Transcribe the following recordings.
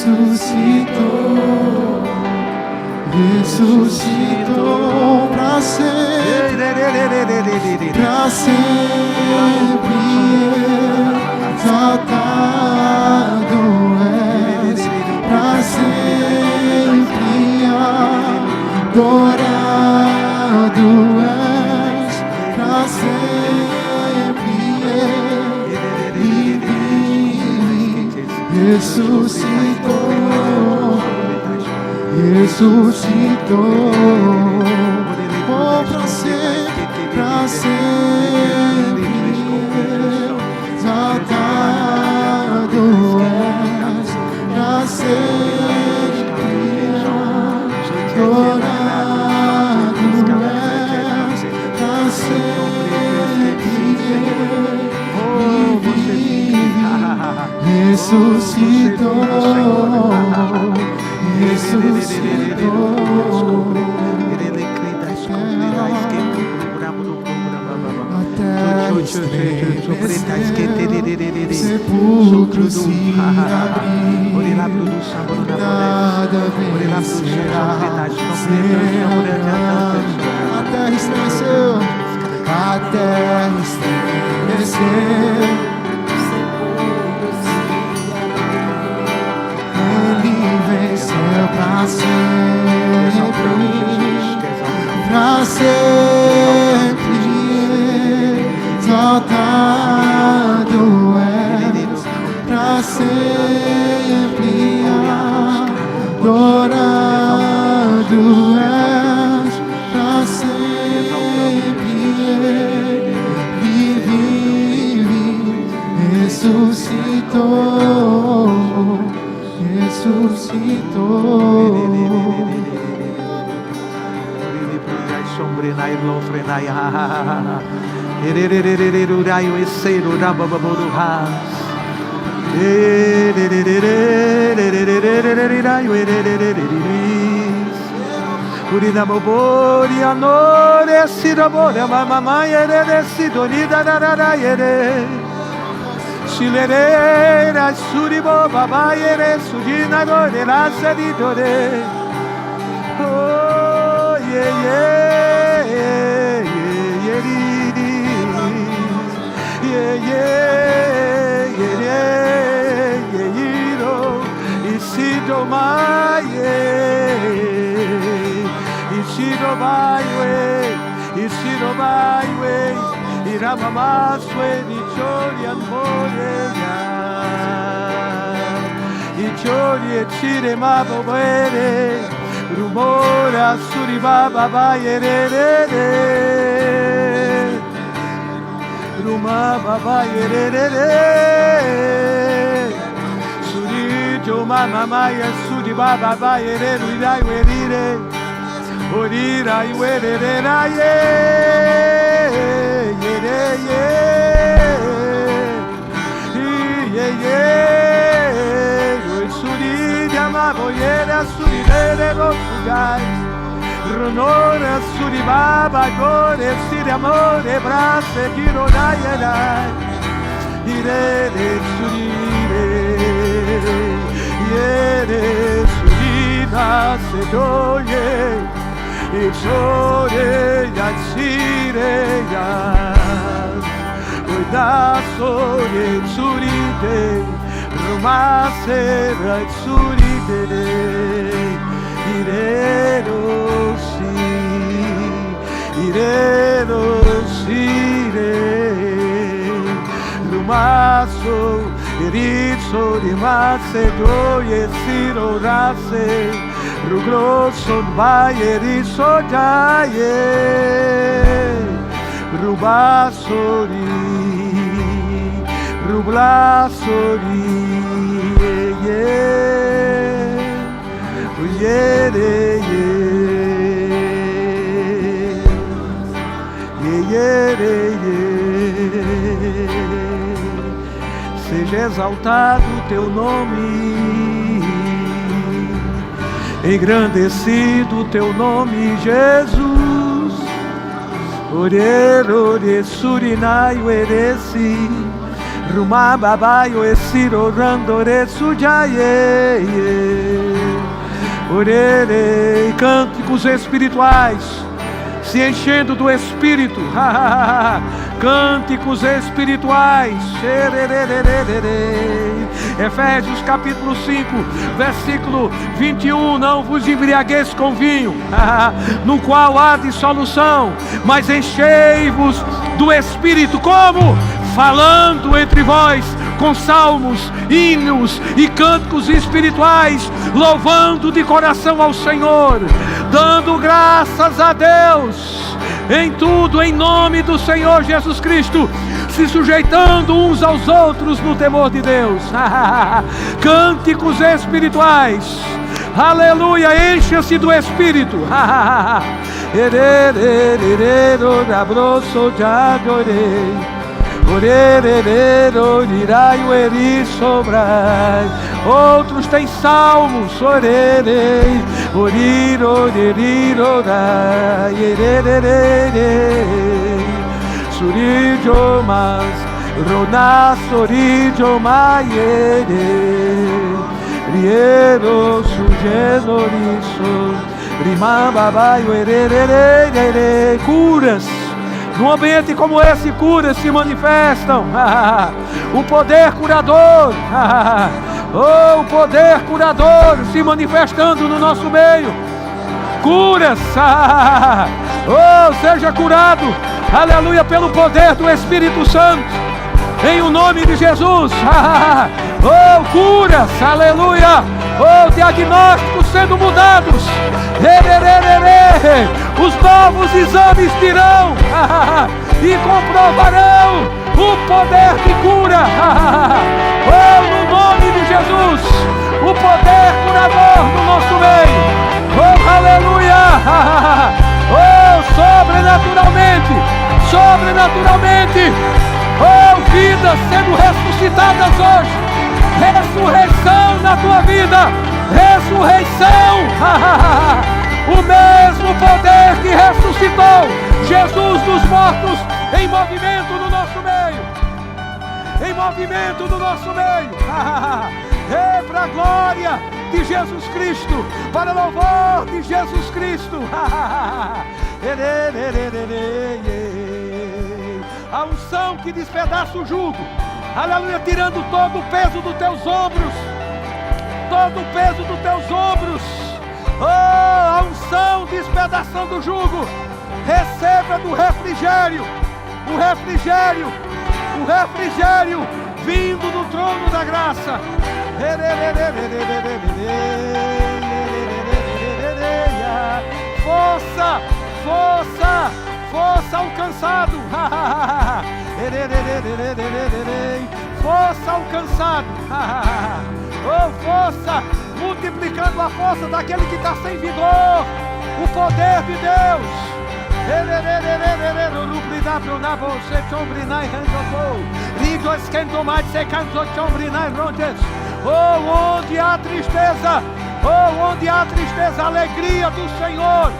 ressuscitou, ressuscitou pra sempre, exaltado és, pra sempre adorado és, pra sempre ressuscitou, ressuscitou, oh, pra sempre exaltado és, pra sempre adorado és, pra sempre ressuscitou, ressuscitou. Sepulcro se abrir, nada vencerá, a terra estremeceu, a terra estremeceu. Ele venceu pra sempre, exaltado és, pra sempre adorado és, pra sempre vive, ressuscitou, ressuscitou. Silerera suribo babayere sudina gore lasaridore. Oh yeah yeah yeah yeah yeah yeah yeah yeah. Isido maye, isido maye, isido maye. Iramamaswe nichori anmoreya, nichori etire mabobere, rumora suribaba bayerere, rumaba bayerere, surijo mama maya suribaba bayerere, iraiwerire, orira iwerere raye. Ronora suribaba gore siri amore brasse giro dai irede surire yere surina sedoye ichore yatsire ya oida sore surite romase surite Iredo sire Lumaso Irizo di Macedoye Siro rase Rugloso Baye Riso Jaye Rubasori Rublasori Seja exaltado o teu nome, engrandecido o teu nome, Jesus. Orero de surinai ueresi, Rumababaio esiro randore sujaye. Orerei, cânticos espirituais, se enchendo do Espírito. Cânticos espirituais. Efésios capítulo 5, versículo 21. Não vos embriagueis com vinho, no qual há dissolução, mas enchei-vos do Espírito. Como? Falando entre vós com salmos, hinos e cânticos espirituais, louvando de coração ao Senhor, dando graças a Deus em tudo, em nome do Senhor Jesus Cristo, se sujeitando uns aos outros no temor de Deus. Cânticos espirituais. Aleluia, encha-se do Espírito. Outros têm salmos. Surijomas Rona Surijomayere Riero Sugenoriso Rimababaio. Curas. Num ambiente como esse, curas se manifestam. O poder curador. O poder curador se manifestando no nosso meio. Curas. Seja curado. Aleluia, pelo poder do Espírito Santo. Em o nome de Jesus. Curas. Aleluia. Diagnósticos sendo mudados. Os novos exames virão e comprovarão o poder de cura. No nome de Jesus, o poder curador no nosso meio. Aleluia. Sobrenaturalmente, vidas sendo ressuscitadas hoje. Ressurreição na tua vida. Ressurreição. O mesmo poder que ressuscitou Jesus dos mortos em movimento no nosso meio. Em movimento no nosso meio. Para a glória de Jesus Cristo, para louvor de Jesus Cristo. A unção que despedaça o jugo. Aleluia, tirando todo o peso dos teus ombros. Todo o peso dos teus ombros. A unção despedaçando o jugo. Receba do refrigério. O refrigério vindo do trono da graça. Força ao cansado. Força ao cansado. Força, multiplicando a força daquele que está sem vigor. O poder de Deus. Onde há tristeza, a alegria do Senhor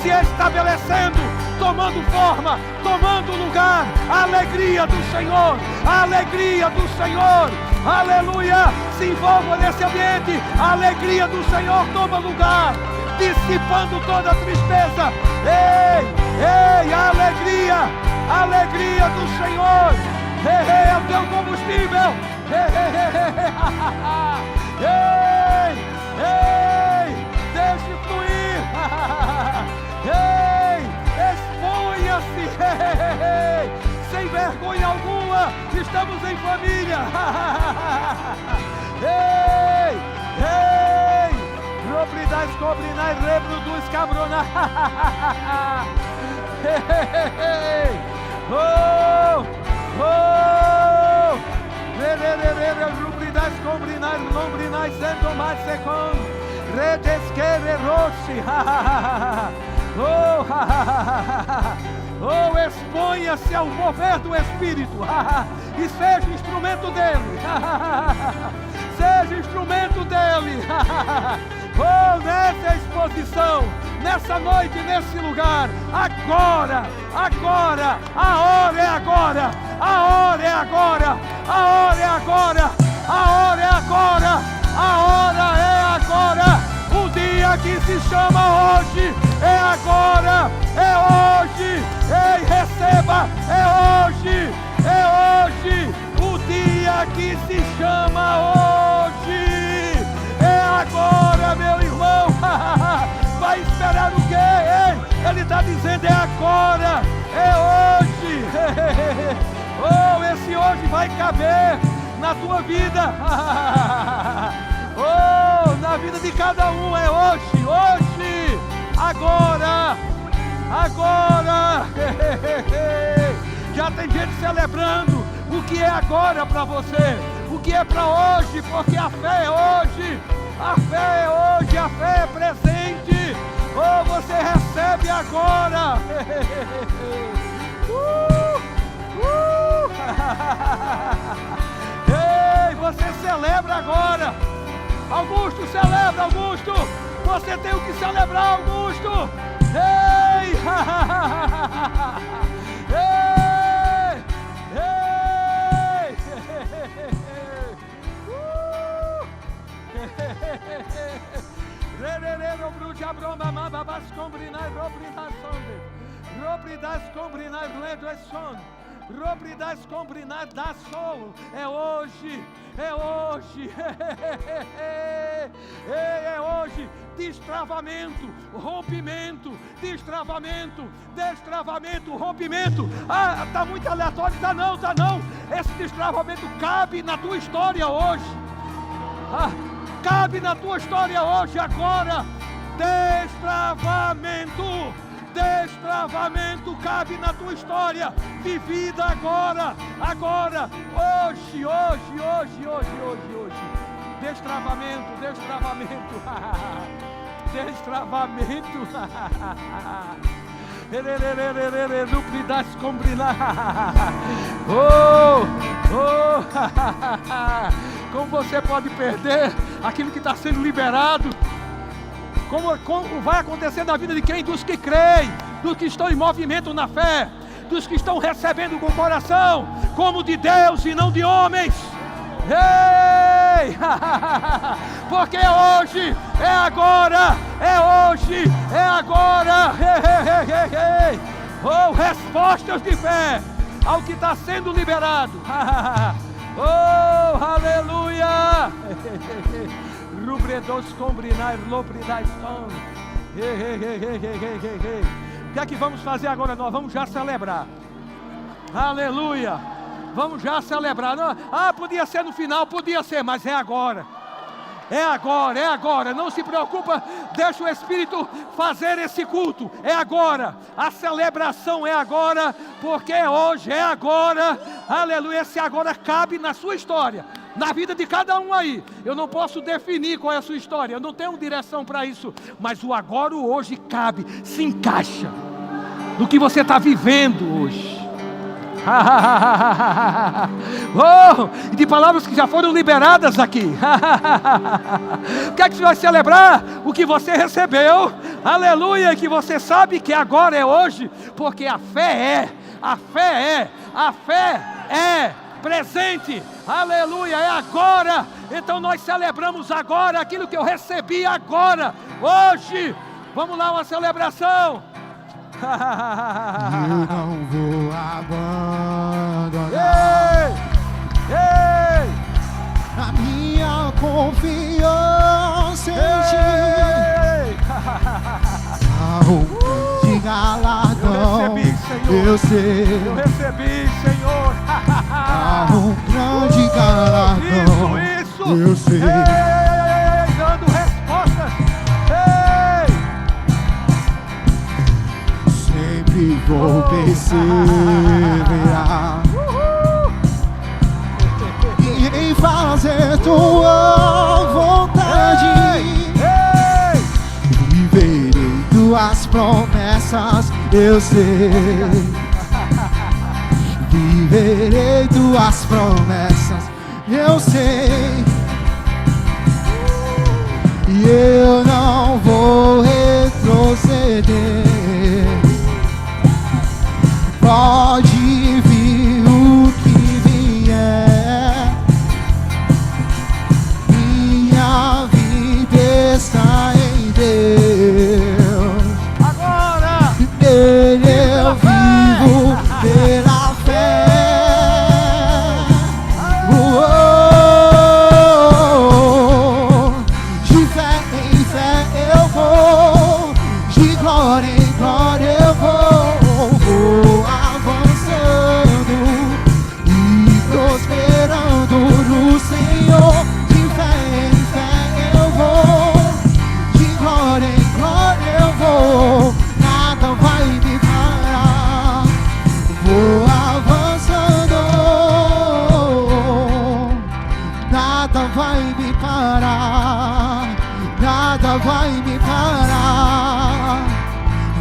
se estabelecendo, tomando forma, tomando lugar. A alegria do Senhor, aleluia, se envolva nesse ambiente. A alegria do Senhor toma lugar, dissipando toda a tristeza. A alegria do Senhor é o teu combustível. Deixe fluir. Exponha-se. Sem vergonha alguma, estamos em família. Propriedades cobrinai, reproduz cabrona. Rubridas cobrinai, lombrinai, sendo mais secom. Redesquere rossi. Exponha-se ao mover do Espírito. E seja instrumento dele. Seja instrumento dele. Nessa exposição, nessa noite, nesse lugar, agora, a hora é agora, A hora é agora, a hora é agora, a hora é agora. O dia que se chama hoje é agora, é hoje. Ei, receba, é hoje, é hoje. O dia que se chama hoje é agora, meu irmão. Vai esperar o quê? Ei, ele está dizendo é agora, é hoje. Oh, esse hoje vai caber na tua vida. Oh, na vida de cada um é hoje, hoje, agora, agora. Já tem gente celebrando o que é agora para você, o que é para hoje, porque a fé é hoje, a fé é hoje, a fé é presente. Oh, você recebe agora. Ei, você celebra agora. Augusto, celebra, Augusto. Você tem o que celebrar, Augusto. Ei, ei, ei. É hoje, é hoje, é hoje. Destravamento, rompimento, destravamento, destravamento, rompimento. Ah, tá muito aleatório, tá não, tá não. Esse destravamento cabe na tua história hoje. Cabe na tua história hoje, agora. Destravamento, destravamento cabe na tua história, vivida agora, agora, hoje, hoje, hoje, hoje, hoje, hoje. Destravamento, destravamento, destravamento. Lubridas combinar. Oh, oh. Como você pode perder aquilo que está sendo liberado? Como vai acontecer na vida de quem? Dos que creem, dos que estão em movimento na fé, dos que estão recebendo com o coração, como de Deus e não de homens. Ei! Porque é hoje, é agora, é hoje, é agora. Oh, respostas de fé ao que está sendo liberado. Oh, aleluia! Rubredos combinai, lobridai son. O que é que vamos fazer agora? Nós vamos já celebrar. Aleluia! Vamos já celebrar. Ah, podia ser no final, podia ser, mas é agora. É agora, é agora. Não se preocupa, deixa o Espírito fazer esse culto. É agora. A celebração é agora, porque é hoje, é agora. Aleluia. Esse agora cabe na sua história, na vida de cada um aí. Eu não posso definir qual é a sua história, eu não tenho direção para isso, mas o agora, o hoje cabe, se encaixa no que você está vivendo hoje. Oh, de palavras que já foram liberadas aqui. O que é que você vai celebrar? O que você recebeu. Aleluia, que você sabe que agora é hoje, porque a fé é presente. Aleluia, é agora. Então nós celebramos agora aquilo que eu recebi agora, hoje. Vamos lá, uma celebração. Eu não vou abandonar. Ei, ei. A minha confiança em ti. De galardão. Eu recebi, Senhor. Eu sei. Eu recebi, Senhor. Grande galardão. Isso. Eu sei. Ei, dando respostas. Sempre vou perseverar em fazer tua vontade. Viverei tuas promessas, eu sei. Viverei tuas promessas, eu sei. E eu não vou retroceder. Pode vir o que vier. me parar, nada vai me parar.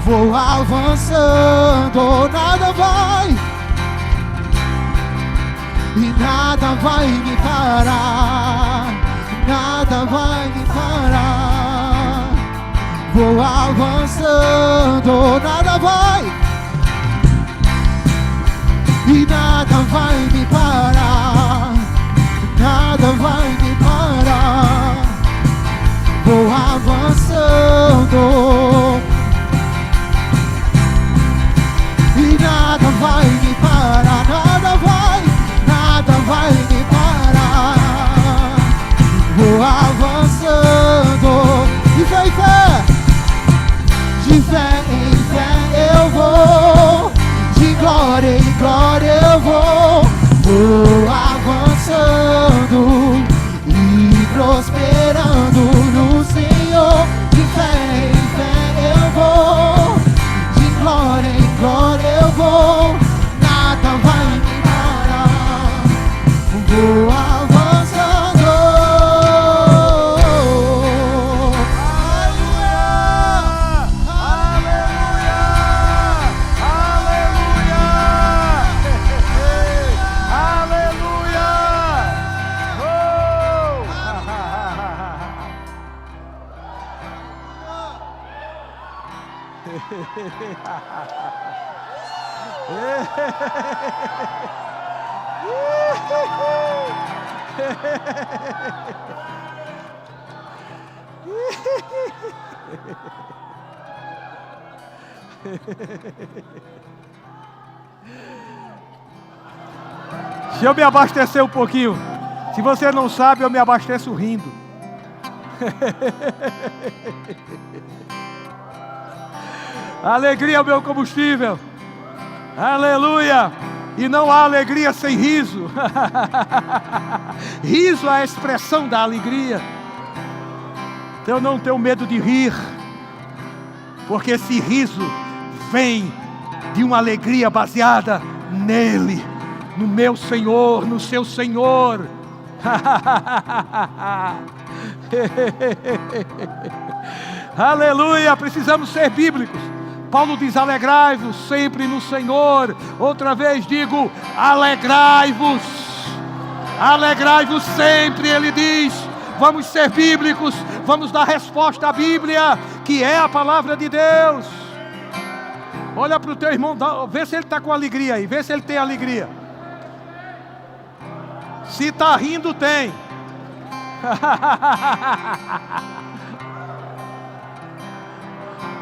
Vou avançando, nada vai, e nada vai me parar, nada vai me parar. Vou avançando, nada vai, e nada vai me parar, nada vai me parar. Vou avançando, e nada vai me parar, nada vai me parar. Vou avançando, de fé em fé, de fé em fé eu vou, de glória em glória eu vou. Vou avançando e prosperando no Senhor. De fé em fé eu vou, de glória em glória eu vou. Nada vai me parar. Vou avançando. Se eu me abastecer um pouquinho, se você não sabe, eu me abasteço rindo. Alegria é o meu combustível. Aleluia. E não há alegria sem riso. Riso é a expressão da alegria. Então eu não tenho medo de rir, porque esse riso vem de uma alegria baseada nele, no meu Senhor, no seu Senhor. Aleluia, precisamos ser bíblicos. Paulo diz: alegrai-vos sempre no Senhor. Outra vez digo: alegrai-vos. Alegrai-vos sempre, ele diz. Vamos ser bíblicos, vamos dar resposta à Bíblia, que é a palavra de Deus. Olha para o teu irmão, vê se ele está com alegria aí, vê se ele tem alegria. Se está rindo, tem.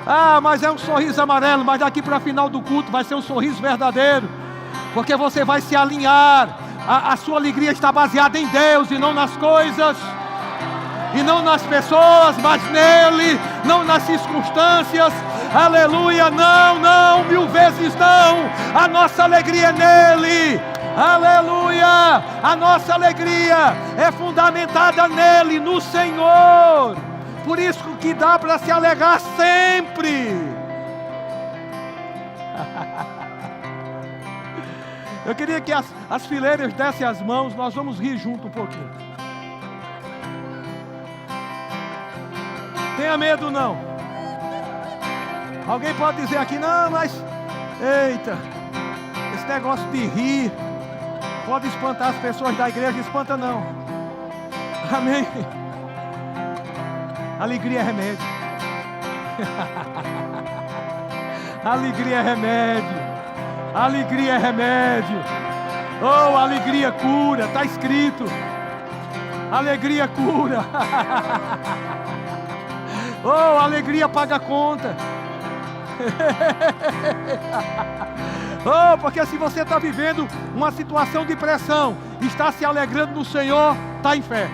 Ah, mas é um sorriso amarelo, mas daqui para o final do culto vai ser um sorriso verdadeiro, porque você vai se alinhar. A sua alegria está baseada em Deus e não nas coisas, e não nas pessoas, mas nele, não nas circunstâncias. Aleluia, não, 1000 vezes não. A nossa alegria é nele. Aleluia, a nossa alegria é fundamentada nele, no Senhor. Por isso que dá para se alegrar sempre. Eu queria que as fileiras dessem as mãos, nós vamos rir junto um pouquinho. Tenha medo não. Alguém pode dizer aqui: não, mas eita, esse negócio de rir pode espantar as pessoas da igreja. Espanta não. Amém. Alegria é remédio. Alegria é remédio. Alegria é remédio. Oh, alegria cura. Está escrito. Alegria cura. Oh, alegria paga a conta. Oh, porque se você está vivendo uma situação de pressão, está se alegrando no Senhor, está em fé.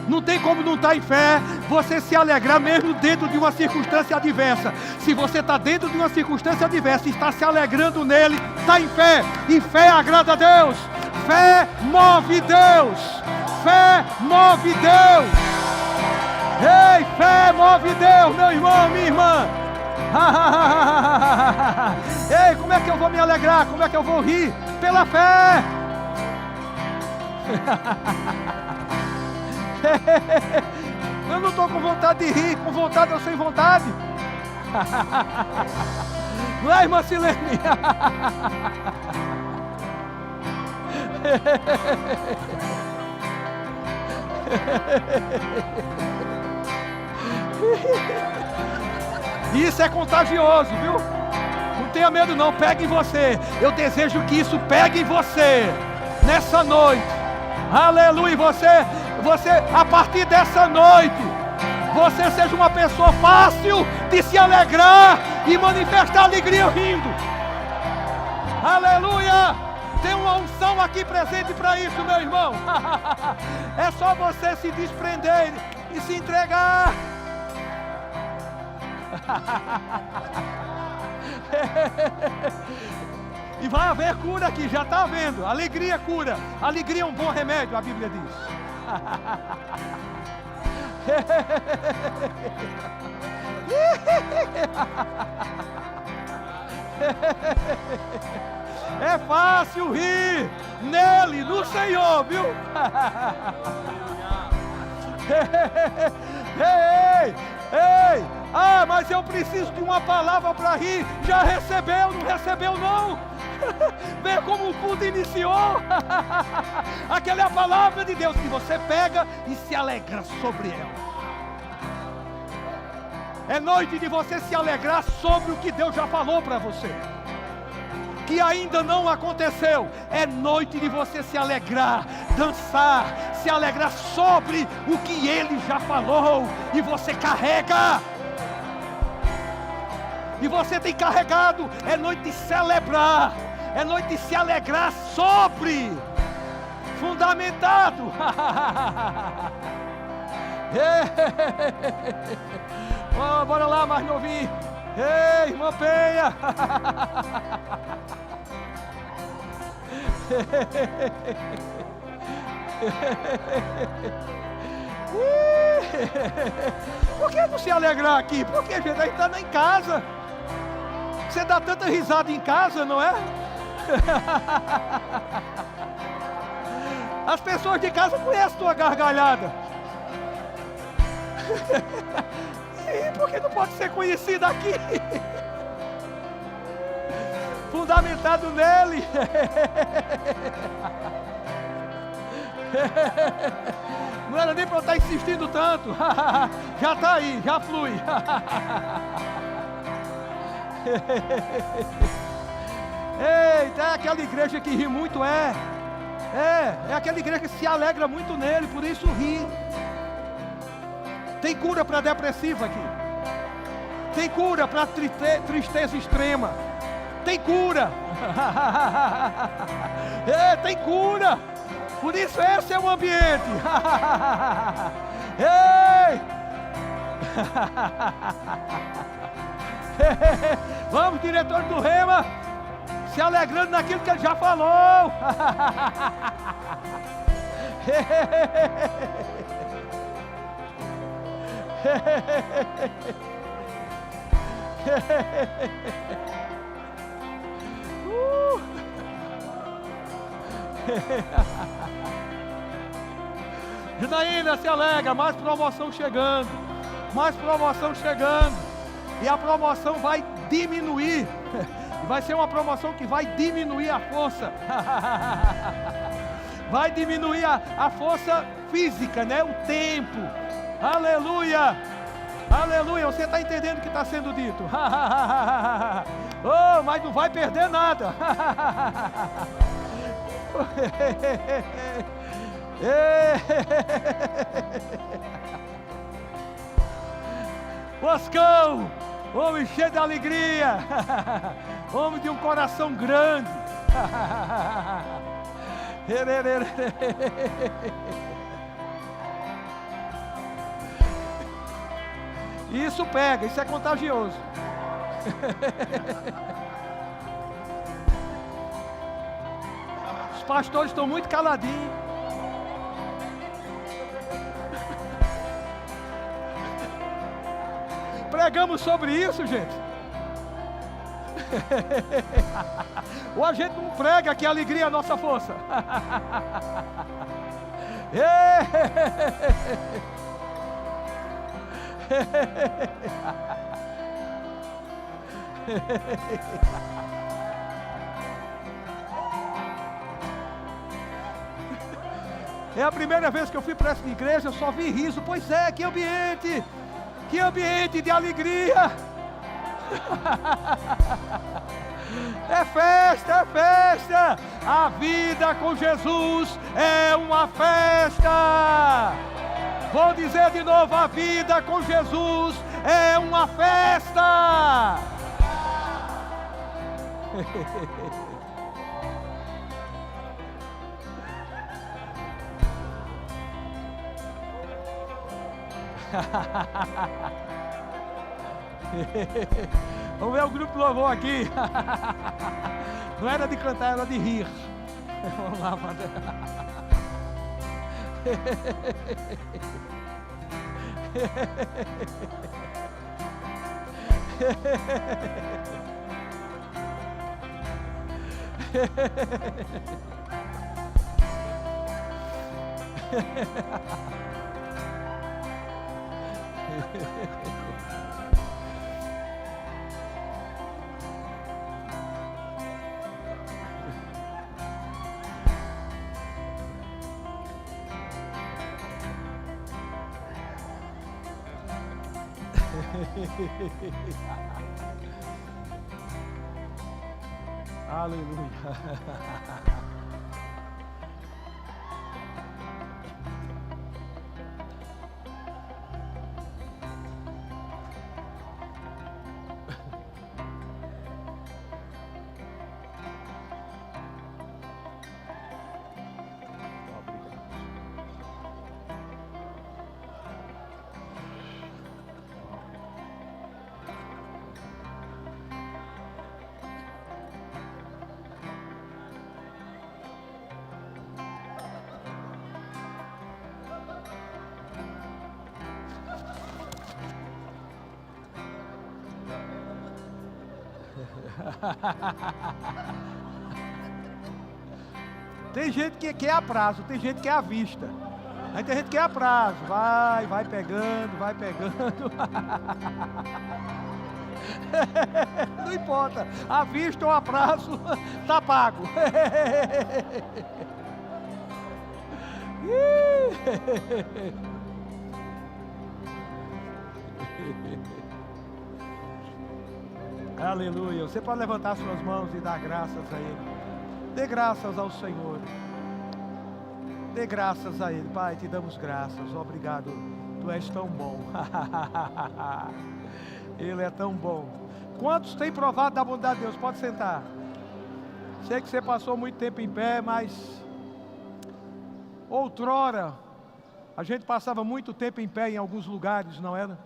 Não tem como não estar em fé, você se alegrar mesmo dentro de uma circunstância adversa. Se você está dentro de uma circunstância adversa e está se alegrando nele, está em fé. E fé agrada a Deus. Fé move Deus. Fé move Deus. Ei, fé move Deus, meu irmão, minha irmã. Ei, como é que eu vou me alegrar? Como é que eu vou rir? Pela fé. Eu não estou com vontade de rir, com vontade ou sem vontade. Não é, irmã Silene? Isso é contagioso, viu? Não tenha medo não, pegue em você. Eu desejo que isso pegue em você nessa noite. Aleluia. Você, a partir dessa noite, você seja uma pessoa fácil de se alegrar e manifestar alegria rindo. Aleluia. Tem uma unção aqui presente para isso, meu irmão. É só você se desprender e se entregar. E vai haver cura aqui, já está havendo. Alegria cura. Alegria é um bom remédio, a Bíblia diz. É fácil rir nele, no Senhor, viu? Ei, ei, ah, mas eu preciso de uma palavra para rir. Já recebeu, não recebeu não? Vê como o culto iniciou. Aquela é a palavra de Deus que você pega e se alegra sobre ela. É noite de você se alegrar sobre o que Deus já falou para você, que ainda não aconteceu. É noite de você se alegrar, dançar, se alegrar sobre o que Ele já falou. E você carrega. E você tem carregado. É noite de celebrar. É noite de se alegrar sobre. Fundamentado. Oh, bora lá, mais novinho. Ei, irmã Penha. Por que não se alegrar aqui? Porque, gente, a gente está em casa. Você dá tanta risada em casa, não é? As pessoas de casa conhecem tua gargalhada. E por que não pode ser conhecida aqui? Fundamentado nele. Não era nem para eu estar insistindo tanto. Já está aí, já flui. Eita, é aquela igreja que ri muito, é aquela igreja que se alegra muito nele, por isso ri. Tem cura para depressiva aqui. Tem cura para tristeza extrema. Tem cura. Tem cura. Por isso esse é o ambiente. Ei! Vamos, diretor do Rema, se alegrando naquilo que ele já falou. Janaína, se alegra, mais promoção chegando, mais promoção chegando, e a promoção vai diminuir, vai ser uma promoção que vai diminuir a força, vai diminuir a força física, né? O tempo, aleluia, aleluia, você está entendendo o que está sendo dito? Oh, mas não vai perder nada. Boscão, homem cheio de alegria, homem de um coração grande. Isso pega, isso é contagioso. Os pastores estão muito caladinhos. Pregamos sobre isso, gente. Ou a gente não prega que a alegria é a nossa força. É a primeira vez que eu fui para essa igreja, eu só vi riso. Pois é, que ambiente de alegria. É festa, é festa. A vida com Jesus é uma festa. Vou dizer de novo, a vida com Jesus é uma festa. Vamos ver o grupo louvor aqui. Não era de cantar, era de rir. Vamos lá, manda. Aleluia. Tem gente que quer a prazo, tem gente que quer a vista. Aí tem gente que quer a prazo. Vai pegando, vai pegando. Não importa, a vista ou a prazo, tá pago. Aleluia. Você pode levantar suas mãos e dar graças a Ele. Dê graças ao Senhor. Dê graças a Ele. Pai, te damos graças. Obrigado. Tu és tão bom. Ele é tão bom. Quantos têm provado da bondade de Deus? Pode sentar. Sei que você passou muito tempo em pé, mas outrora a gente passava muito tempo em pé em alguns lugares, não era?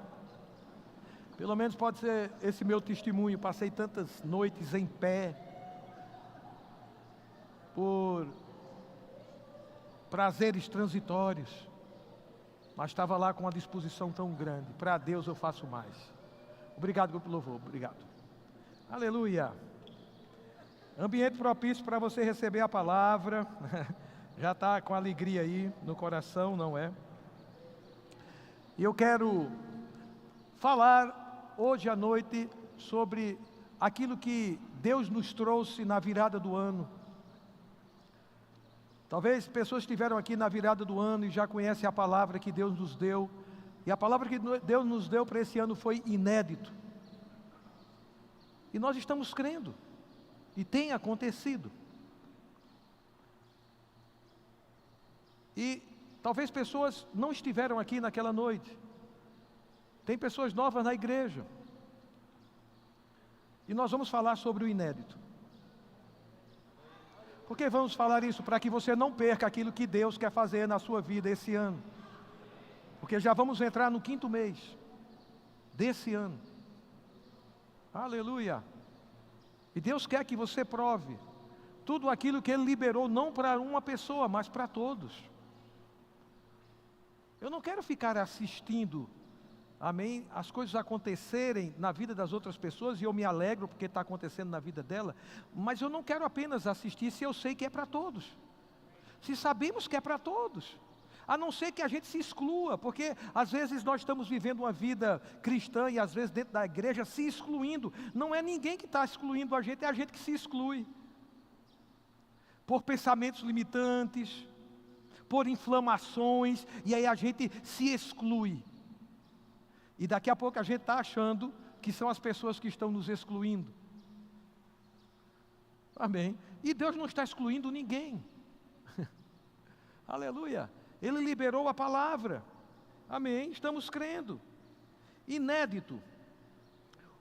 Pelo menos pode ser esse meu testemunho. Passei tantas noites em pé por prazeres transitórios, mas estava lá com uma disposição tão grande. Para Deus eu faço mais. Obrigado pelo louvor, obrigado. Aleluia. Ambiente propício para você receber a palavra. Já está com alegria aí no coração, não é? E eu quero falar hoje à noite sobre aquilo que Deus nos trouxe na virada do ano. Talvez pessoas estiveram aqui na virada do ano e já conhecem a palavra que Deus nos deu. E a palavra que Deus nos deu para esse ano foi inédito. E nós estamos crendo. E tem acontecido. E talvez pessoas não estiveram aqui naquela noite. Tem pessoas novas na igreja. E nós vamos falar sobre o inédito. Por que vamos falar isso? Para que você não perca aquilo que Deus quer fazer na sua vida esse ano. Porque já vamos entrar no 5º mês desse ano. Aleluia. E Deus quer que você prove tudo aquilo que Ele liberou, não para uma pessoa, mas para todos. Eu não quero ficar assistindo, amém, as coisas acontecerem na vida das outras pessoas, e eu me alegro porque está acontecendo na vida dela, mas eu não quero apenas assistir se eu sei que é para todos, se sabemos que é para todos. A não ser que a gente se exclua, porque às vezes nós estamos vivendo uma vida cristã e às vezes dentro da igreja se excluindo. Não é ninguém que está excluindo a gente, é a gente que se exclui. Por pensamentos limitantes, por inflamações, e aí a gente se exclui. E daqui a pouco a gente está achando que são as pessoas que estão nos excluindo. Amém. E Deus não está excluindo ninguém. Aleluia. Ele liberou a palavra. Amém. Estamos crendo. Inédito.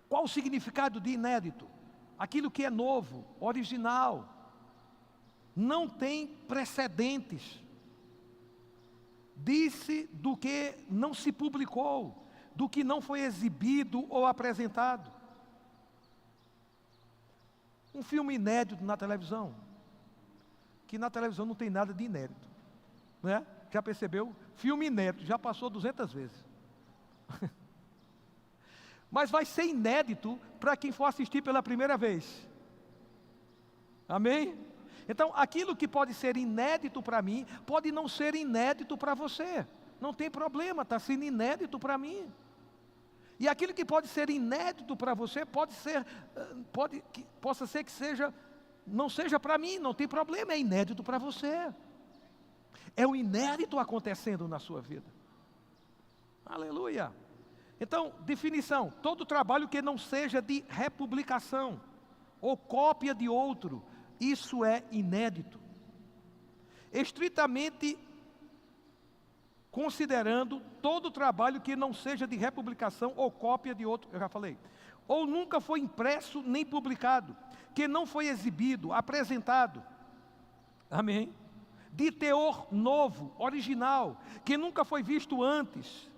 Qual o significado de inédito? Aquilo que é novo, original. Não tem precedentes. Disse do que não se publicou, do que não foi exibido ou apresentado. Um filme inédito na televisão, que na televisão não tem nada de inédito, não é? Já percebeu? Filme inédito, já passou 200 vezes. Mas vai ser inédito para quem for assistir pela primeira vez. Amém? Então, aquilo que pode ser inédito para mim, pode não ser inédito para você. Não tem problema, está sendo inédito para mim. E aquilo que pode ser inédito para você, possa ser que não seja para mim, não tem problema, é inédito para você. É o inédito acontecendo na sua vida. Aleluia. Então, definição: todo trabalho que não seja de republicação ou cópia de outro, isso é inédito. Estritamente considerando todo trabalho que não seja de republicação ou cópia de outro, eu já falei, ou nunca foi impresso nem publicado, que não foi exibido, apresentado, amém? De teor novo, original, que nunca foi visto antes.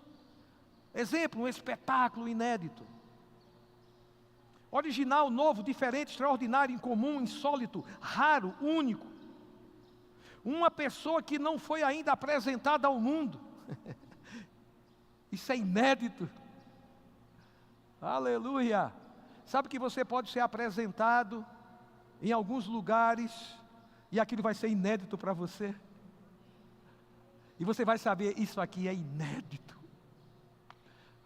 Exemplo, um espetáculo inédito. Original, novo, diferente, extraordinário, incomum, insólito, raro, único. Uma pessoa que não foi ainda apresentada ao mundo. Isso é inédito. Aleluia. Sabe que você pode ser apresentado em alguns lugares e aquilo vai ser inédito para você. E você vai saber, isso aqui é inédito.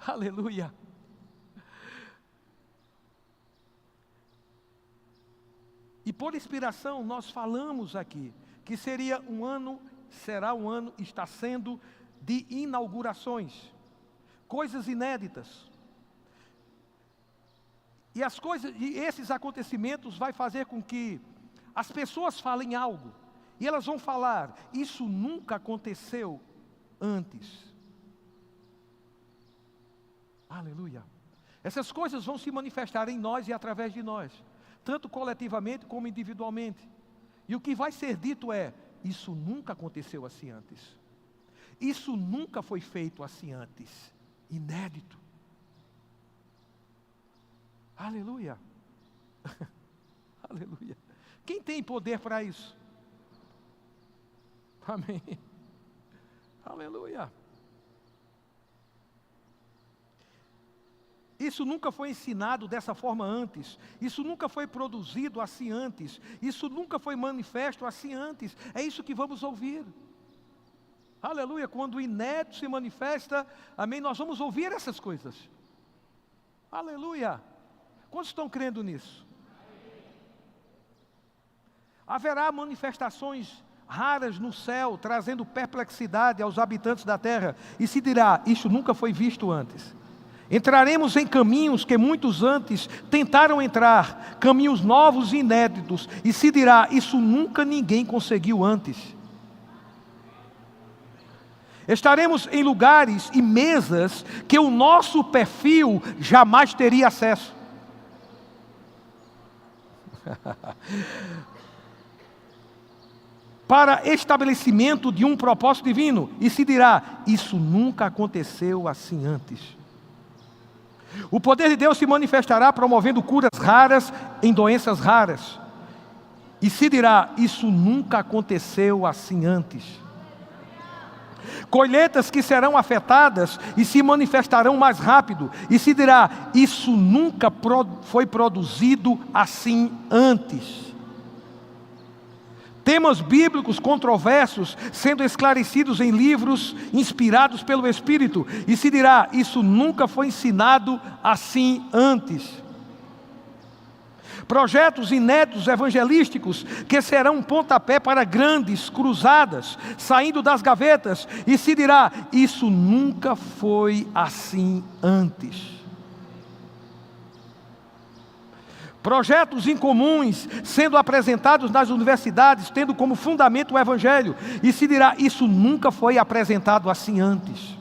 Aleluia. E por inspiração nós falamos aqui que será um ano, está sendo de inaugurações, coisas inéditas. E esses acontecimentos vai fazer com que as pessoas falem algo, e elas vão falar, isso nunca aconteceu antes. Aleluia. Essas coisas vão se manifestar em nós e através de nós, tanto coletivamente como individualmente. E o que vai ser dito é, isso nunca aconteceu assim antes. Isso nunca foi feito assim antes. Inédito. Aleluia. Aleluia. Quem tem poder para isso? Amém. Aleluia. Isso nunca foi ensinado dessa forma antes. Isso nunca foi produzido assim antes. Isso nunca foi manifesto assim antes. É isso que vamos ouvir. Aleluia. Quando o inédito se manifesta, amém, nós vamos ouvir essas coisas. Aleluia. Quantos estão crendo nisso? Haverá manifestações raras no céu, trazendo perplexidade aos habitantes da terra. E se dirá, isso nunca foi visto antes. Entraremos em caminhos que muitos antes tentaram entrar, caminhos novos e inéditos, e se dirá, isso nunca ninguém conseguiu antes. Estaremos em lugares e mesas que o nosso perfil jamais teria acesso. Para estabelecimento de um propósito divino, e se dirá, isso nunca aconteceu assim antes. O poder de Deus se manifestará promovendo curas raras em doenças raras. E se dirá, isso nunca aconteceu assim antes. Colheitas que serão afetadas e se manifestarão mais rápido. E se dirá, isso nunca foi produzido assim antes. Temas bíblicos controversos sendo esclarecidos em livros inspirados pelo Espírito. E se dirá, isso nunca foi ensinado assim antes. Projetos inéditos evangelísticos que serão um pontapé para grandes cruzadas, saindo das gavetas, e se dirá, isso nunca foi assim antes. Projetos incomuns sendo apresentados nas universidades, tendo como fundamento o Evangelho, e se dirá, isso nunca foi apresentado assim antes.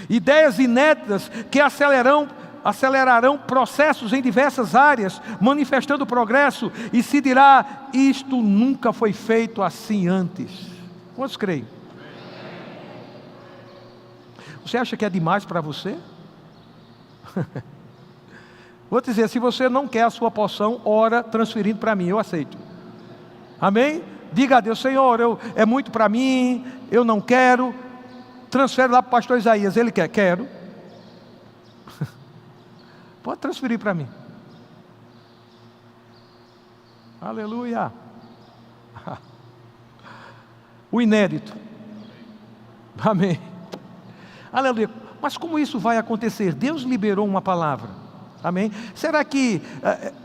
Ideias inéditas que acelerarão processos em diversas áreas, manifestando progresso, e se dirá, isto nunca foi feito assim antes. Quantos creem? Você acha que é demais para você? Vou te dizer, se você não quer a sua porção, ora transferindo para mim, eu aceito. Amém? Diga a Deus, Senhor, é muito para mim, eu não quero. Transfere lá para o pastor Isaías, ele quer, quero. Pode transferir para mim. Aleluia. O inédito. Amém. Aleluia. Mas como isso vai acontecer? Deus liberou uma palavra. Amém? Será que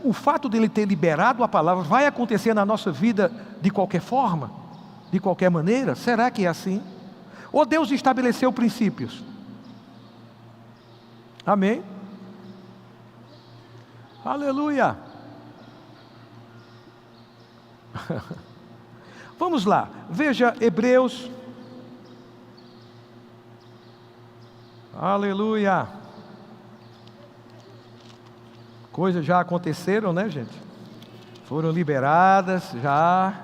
o fato dele ter liberado a palavra vai acontecer na nossa vida de qualquer forma? De qualquer maneira? Será que é assim? Ou Deus estabeleceu princípios? Amém? Aleluia! Vamos lá, veja Hebreus. Aleluia! Coisas já aconteceram, né, gente? Foram liberadas, já.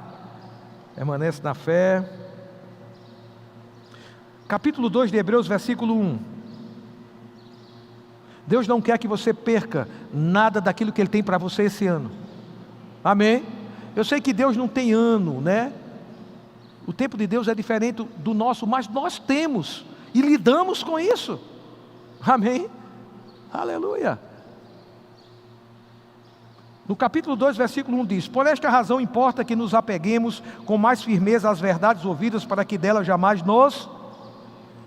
Permanece na fé. Capítulo 2 de Hebreus, versículo 1. Deus não quer que você perca nada daquilo que Ele tem para você esse ano. Amém? Eu sei que Deus não tem ano, né? O tempo de Deus é diferente do nosso, mas nós temos e lidamos com isso. Amém? Aleluia. No capítulo 2, versículo 1 diz, por esta razão importa que nos apeguemos com mais firmeza às verdades ouvidas, para que delas jamais nos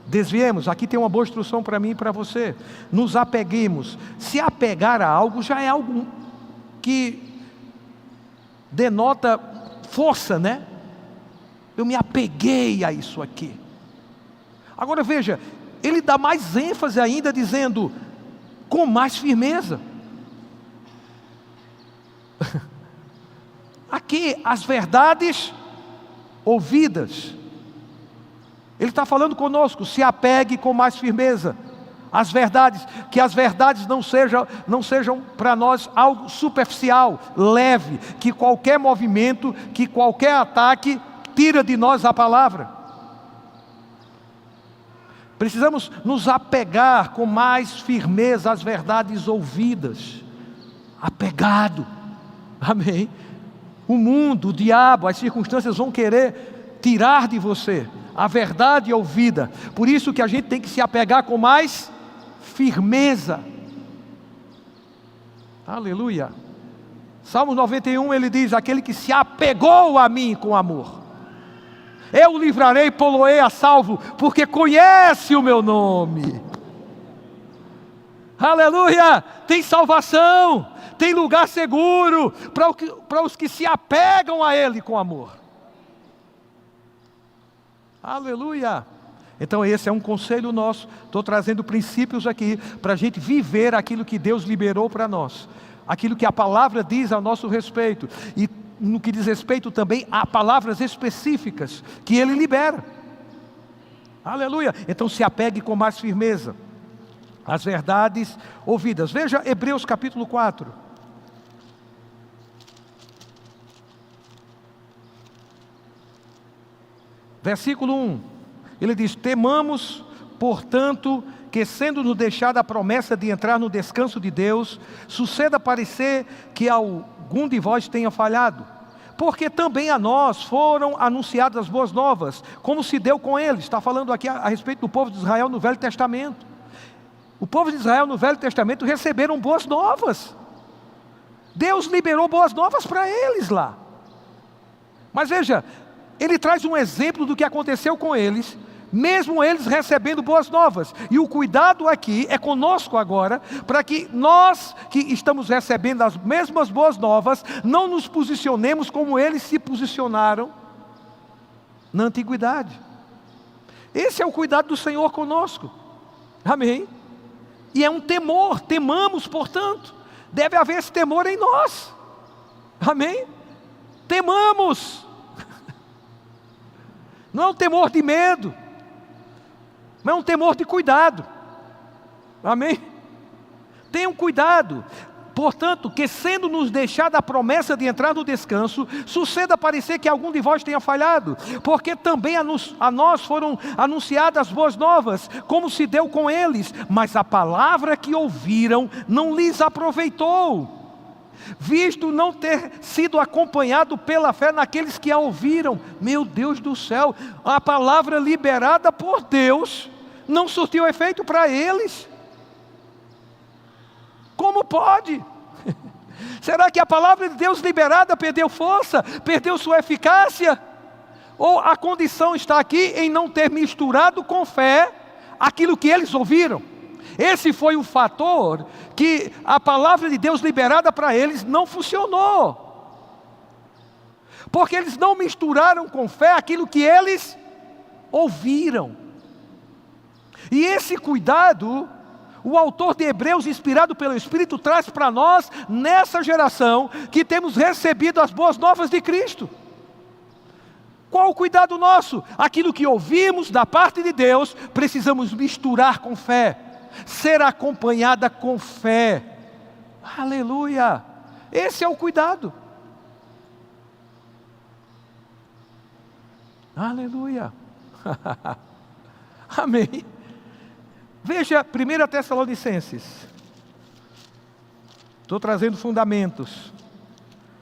desviemos. Aqui tem uma boa instrução para mim e para você. Nos apeguemos. Se apegar a algo já é algo que denota força, né? Eu me apeguei a isso aqui. Agora veja, ele dá mais ênfase ainda dizendo, com mais firmeza. Aqui as verdades ouvidas. Ele está falando conosco, se apegue com mais firmeza às verdades, que as verdades não sejam para nós algo superficial, leve, que qualquer movimento, que qualquer ataque tira de nós a palavra. Precisamos nos apegar com mais firmeza às verdades ouvidas. Apegado. Amém. O mundo, o diabo, as circunstâncias vão querer tirar de você a verdade ouvida. Por isso que a gente tem que se apegar com mais firmeza. Aleluia. Salmo 91 ele diz, aquele que se apegou a mim com amor, eu o livrarei e pô-lo-ei a salvo, porque conhece o meu nome. Aleluia. Tem salvação, tem lugar seguro para os que se apegam a Ele com amor. Aleluia. Então esse é um conselho nosso. Estou trazendo princípios aqui para a gente viver aquilo que Deus liberou para nós, aquilo que a palavra diz a nosso respeito, e no que diz respeito também a palavras específicas que Ele libera. Aleluia. Então se apegue com mais firmeza às verdades ouvidas. Veja Hebreus capítulo 4. Versículo 1, ele diz, temamos, portanto, que sendo-nos deixada a promessa de entrar no descanso de Deus, suceda parecer que algum de vós tenha falhado, porque também a nós foram anunciadas as boas novas, como se deu com eles. Está falando aqui a respeito do povo de Israel no Velho Testamento. O povo de Israel no Velho Testamento receberam boas novas. Deus liberou boas novas para eles lá. Mas veja, ele traz um exemplo do que aconteceu com eles, mesmo eles recebendo boas novas. E o cuidado aqui é conosco agora, para que nós que estamos recebendo as mesmas boas novas, não nos posicionemos como eles se posicionaram na antiguidade. Esse é o cuidado do Senhor conosco. Amém? E é um temor, temamos, portanto. Deve haver esse temor em nós. Amém? Temamos. Não é um temor de medo, mas é um temor de cuidado. Amém? Tenham cuidado. Portanto, que sendo nos deixada a promessa de entrar no descanso, suceda parecer que algum de vós tenha falhado, porque também a nós foram anunciadas boas novas, como se deu com eles, mas a palavra que ouviram não lhes aproveitou, visto não ter sido acompanhado pela fé naqueles que a ouviram. Meu Deus do céu, a palavra liberada por Deus não surtiu efeito para eles. Como pode? Será que a palavra de Deus liberada perdeu força? Perdeu sua eficácia? Ou a condição está aqui em não ter misturado com fé aquilo que eles ouviram? Esse foi o fator que a palavra de Deus liberada para eles não funcionou. Porque eles não misturaram com fé aquilo que eles ouviram. E esse cuidado, o autor de Hebreus, inspirado pelo Espírito, traz para nós, nessa geração, que temos recebido as boas novas de Cristo. Qual o cuidado nosso? Aquilo que ouvimos da parte de Deus, precisamos misturar com fé, ser acompanhada com fé. Aleluia! Esse é o cuidado. Aleluia! Amém. Veja 1 Tessalonicenses. Estou trazendo fundamentos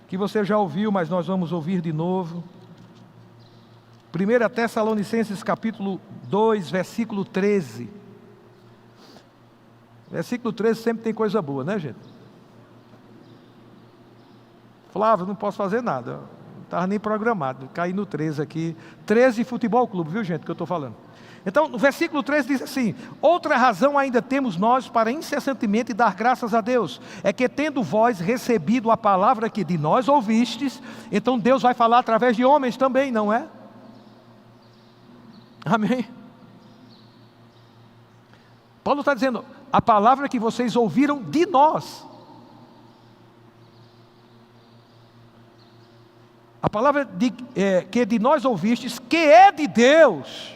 que você já ouviu, mas nós vamos ouvir de novo. 1 Tessalonicenses capítulo 2, versículo 13. Versículo 13 sempre tem coisa boa, né, gente? Flávio, não posso fazer nada. Não estava nem programado. Caí no 13 aqui. 13 Futebol Clube, viu, gente, que eu estou falando. Então, no versículo 13 diz assim: outra razão ainda temos nós para incessantemente dar graças a Deus, é que tendo vós recebido a palavra que de nós ouvistes, então Deus vai falar através de homens também, não é? Amém? Paulo está dizendo, a palavra que vocês ouviram de nós. A palavra que de nós ouvistes, que é de Deus,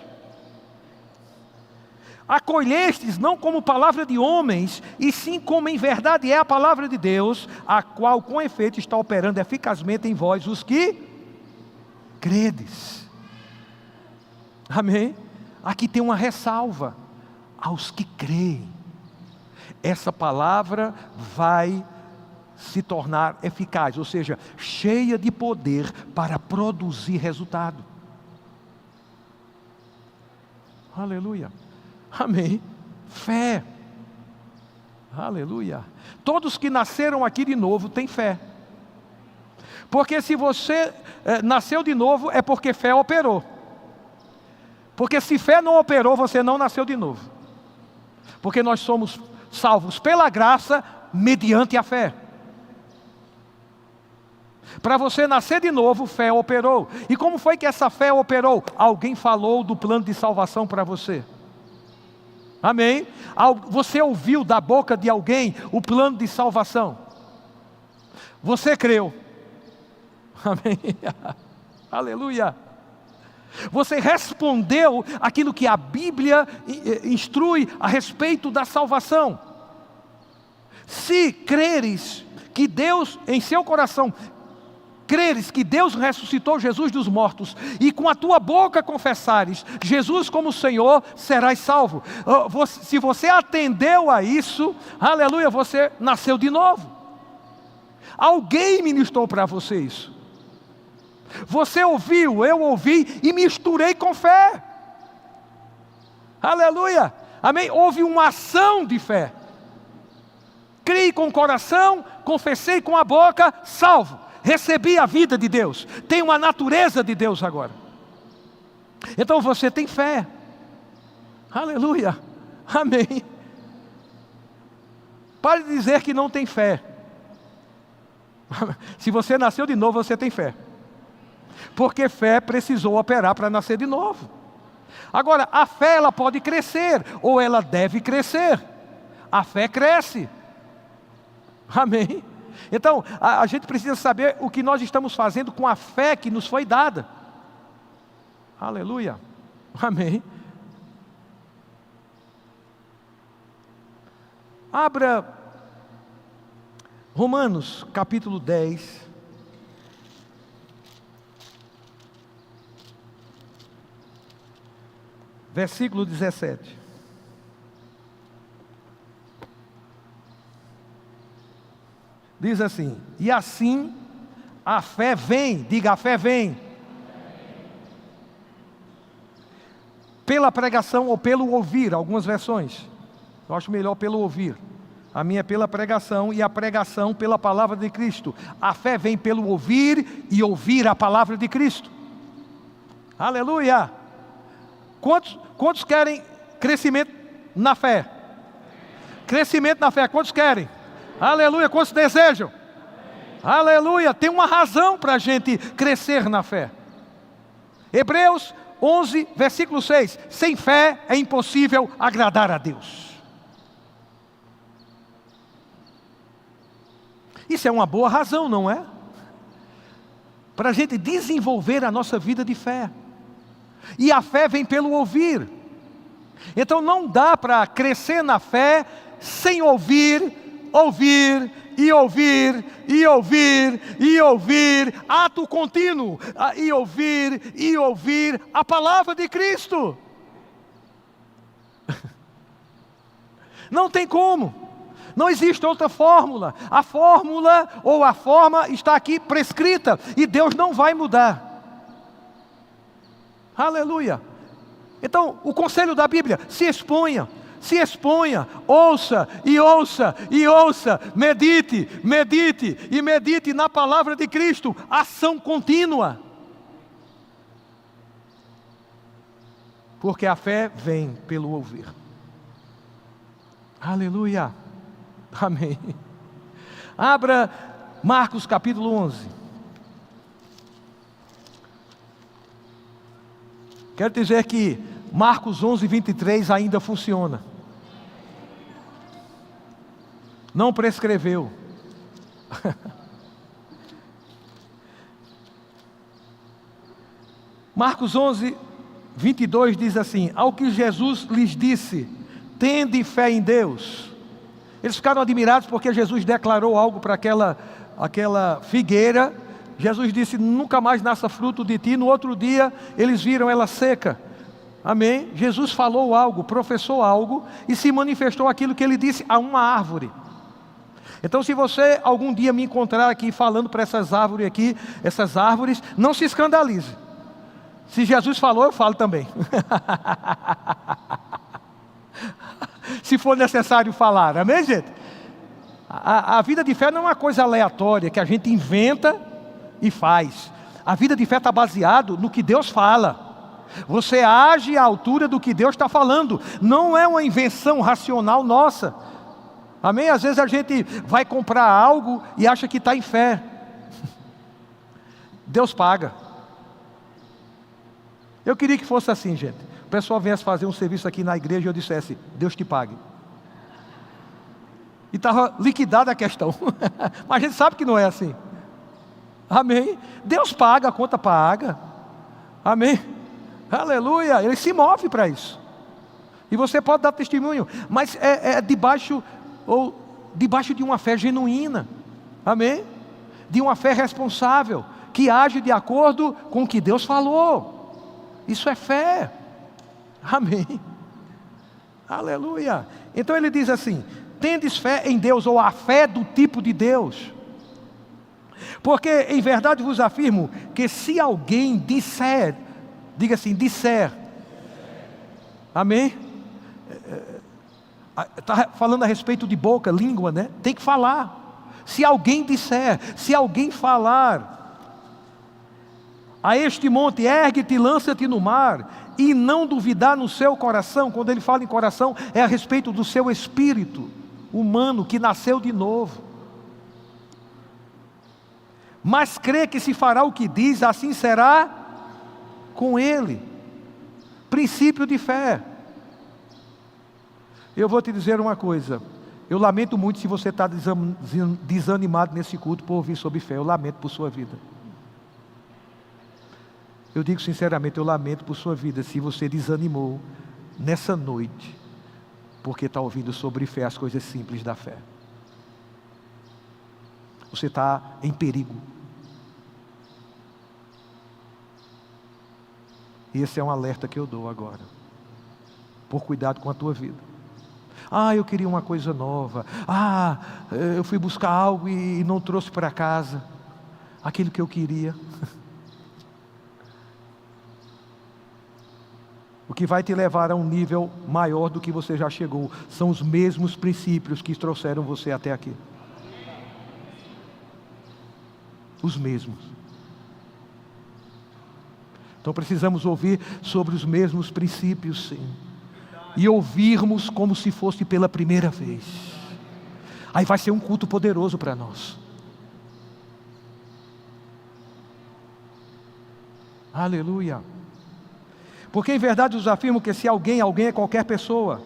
acolhestes não como palavra de homens, e sim como em verdade é a palavra de Deus, a qual com efeito está operando eficazmente em vós, os que credes. Amém? Aqui tem uma ressalva, aos que creem. Essa palavra vai se tornar eficaz, ou seja, cheia de poder para produzir resultado. Aleluia. Amém. Fé. Aleluia. Todos que nasceram aqui de novo têm fé. Porque se você nasceu de novo, é porque fé operou. Porque se fé não operou, você não nasceu de novo. Porque nós somos salvos pela graça, mediante a fé. Para você nascer de novo, fé operou. E como foi que essa fé operou? Alguém falou do plano de salvação para você. Amém? Você ouviu da boca de alguém o plano de salvação. Você creu. Amém? Aleluia. Você respondeu aquilo que a Bíblia instrui a respeito da salvação. Se creres que Deus, em seu coração, creres que Deus ressuscitou Jesus dos mortos, e com a tua boca confessares Jesus como Senhor, serás salvo. Se você atendeu a isso, aleluia, você nasceu de novo. Alguém ministrou para você isso. Você ouviu, eu ouvi e misturei com fé. Aleluia, amém? Houve uma ação de fé. Criei com o coração, confessei com a boca, salvo. recebi a vida de Deus, tenho a natureza de Deus agora. Então você tem fé. Aleluia, amém. Pare de dizer que não tem fé. Se você nasceu de novo, você tem fé. Porque fé precisou operar para nascer de novo. Agora, a fé ela pode crescer, ou ela deve crescer. A fé cresce. Amém. Então, a gente precisa saber o que nós estamos fazendo com a fé que nos foi dada. Aleluia. Amém. Abra Romanos capítulo 10. Versículo 17. Diz assim: e assim a fé vem, diga, a fé vem, pela pregação ou pelo ouvir, algumas versões. Eu acho melhor pelo ouvir. A minha é pela pregação, e a pregação pela palavra de Cristo. A fé vem pelo ouvir e ouvir a palavra de Cristo. Aleluia! Quantos querem crescimento na fé? Crescimento na fé, quantos querem? Aleluia, quantos desejam? Aleluia, tem uma razão para a gente crescer na fé. Hebreus 11, versículo 6. Sem fé é impossível agradar a Deus. Isso é uma boa razão, não é? Para a gente desenvolver a nossa vida de fé. E a fé vem pelo ouvir. Então não dá para crescer na fé sem ouvir, ouvir e ouvir e ouvir e ouvir, ato contínuo, e ouvir a palavra de Cristo. Não tem como. Não existe outra fórmula. A fórmula ou a forma está aqui prescrita e Deus não vai mudar. Aleluia. Então, o conselho da Bíblia: se exponha, ouça e ouça e ouça, medite e medite na palavra de Cristo. Ação contínua. Porque a fé vem pelo ouvir. Aleluia. Amém. Abra Marcos capítulo 11. Quero dizer que Marcos 11, 23 ainda funciona. Não prescreveu. Marcos 11, 22 diz assim: ao que Jesus lhes disse, tende fé em Deus. Eles ficaram admirados porque Jesus declarou algo para aquela figueira. Jesus disse: nunca mais nasça fruto de ti. No outro dia, eles viram ela seca. Amém? Jesus falou algo, professou algo, e se manifestou aquilo que ele disse a uma árvore. Então, se você algum dia me encontrar aqui falando para essas árvores aqui, essas árvores, não se escandalize. Se Jesus falou, eu falo também. Se for necessário falar, amém, gente? A vida de fé não é uma coisa aleatória que a gente inventa e faz. A vida de fé está baseado no que Deus fala. Você age à altura do que Deus está falando. Não é uma invenção racional nossa. Amém? Às vezes a gente vai comprar algo e acha que está em fé. Deus paga. Eu queria que fosse assim, gente. O pessoal viesse fazer um serviço aqui na igreja e eu dissesse: Deus te pague. E estava liquidada a questão. Mas a gente sabe que não é assim. Amém? Deus paga, a conta paga. Amém? Aleluia. Ele se move para isso. E você pode dar testemunho. Mas é debaixo de uma fé genuína. Amém? De uma fé responsável, que age de acordo com o que Deus falou. Isso é fé. Amém. Aleluia. Então ele diz assim: tendes fé em Deus, ou a fé do tipo de Deus. Porque em verdade vos afirmo que se alguém disser, diga assim, disser. Amém? Está falando a respeito de boca, língua, né? Tem que falar. Se alguém disser, se alguém falar a este monte, ergue-te e lança-te no mar, e não duvidar no seu coração. Quando ele fala em coração, é a respeito do seu espírito humano que nasceu de novo. Mas crê que se fará o que diz, assim será com ele. Princípio de fé. Eu vou te dizer uma coisa. Eu lamento muito se você está desanimado nesse culto por ouvir sobre fé. Eu lamento por sua vida. Eu digo sinceramente, eu lamento por sua vida se você desanimou nessa noite, porque está ouvindo sobre fé, as coisas simples da fé. Você está em perigo. E esse é um alerta que eu dou agora. Por cuidado com a tua vida. Eu queria uma coisa nova. Eu fui buscar algo e não trouxe para casa aquilo que eu queria. O que vai te levar a um nível maior do que você já chegou são os mesmos princípios que trouxeram você até aqui. Os mesmos. Então precisamos ouvir sobre os mesmos princípios, sim. E ouvirmos como se fosse pela primeira vez. Aí vai ser um culto poderoso para nós. Aleluia. Porque em verdade os afirmo que se alguém é qualquer pessoa,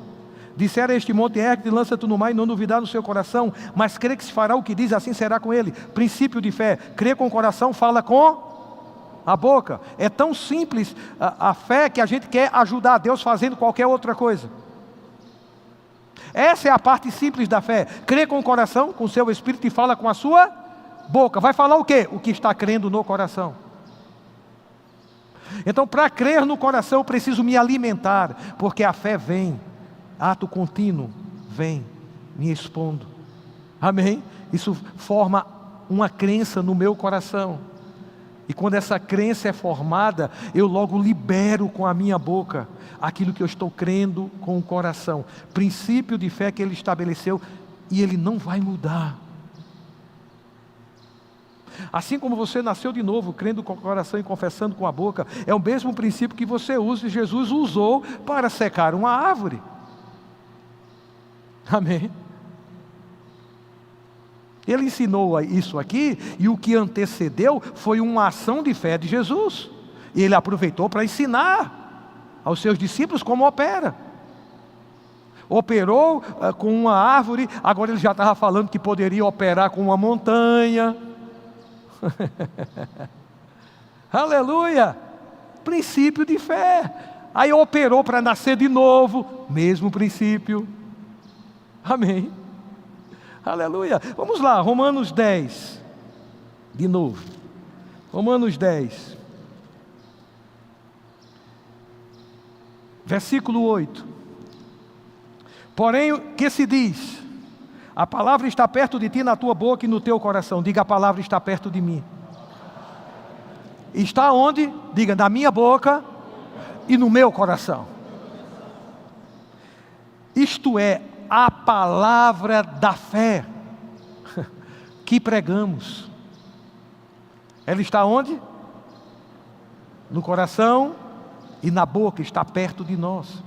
disser a este monte, ergue-te, lança-te no mar, e não duvidar no seu coração, mas crê que se fará o que diz, assim será com ele. Princípio de fé. Crê com o coração, fala com a boca. É tão simples a fé que a gente quer ajudar a Deus fazendo qualquer outra coisa. Essa é a parte simples da fé. Crê com o coração, com o seu espírito, e fala com a sua boca. Vai falar o quê? O que está crendo no coração. Então, para crer no coração, eu preciso me alimentar, porque a fé vem, ato contínuo, vem me expondo. Amém? Isso forma uma crença no meu coração. E quando essa crença é formada, eu logo libero com a minha boca aquilo que eu estou crendo com o coração. Princípio de fé que ele estabeleceu, e ele não vai mudar. Assim como você nasceu de novo, crendo com o coração e confessando com a boca, é o mesmo princípio que você usa e Jesus usou para secar uma árvore. Amém? Ele ensinou isso aqui, e o que antecedeu foi uma ação de fé de Jesus. E ele aproveitou para ensinar aos seus discípulos como opera. Operou com uma árvore, agora ele já estava falando que poderia operar com uma montanha. Aleluia, princípio de fé. Aí operou para nascer de novo, mesmo princípio. Amém, aleluia. Vamos lá, Romanos 10, de novo, Romanos 10, versículo 8. Porém, o que se diz? A palavra está perto de ti, na tua boca e no teu coração. Diga, a palavra está perto de mim. Está onde? Diga, na minha boca e no meu coração. Isto é a palavra da fé que pregamos. Ela está onde? No coração e na boca, está perto de nós.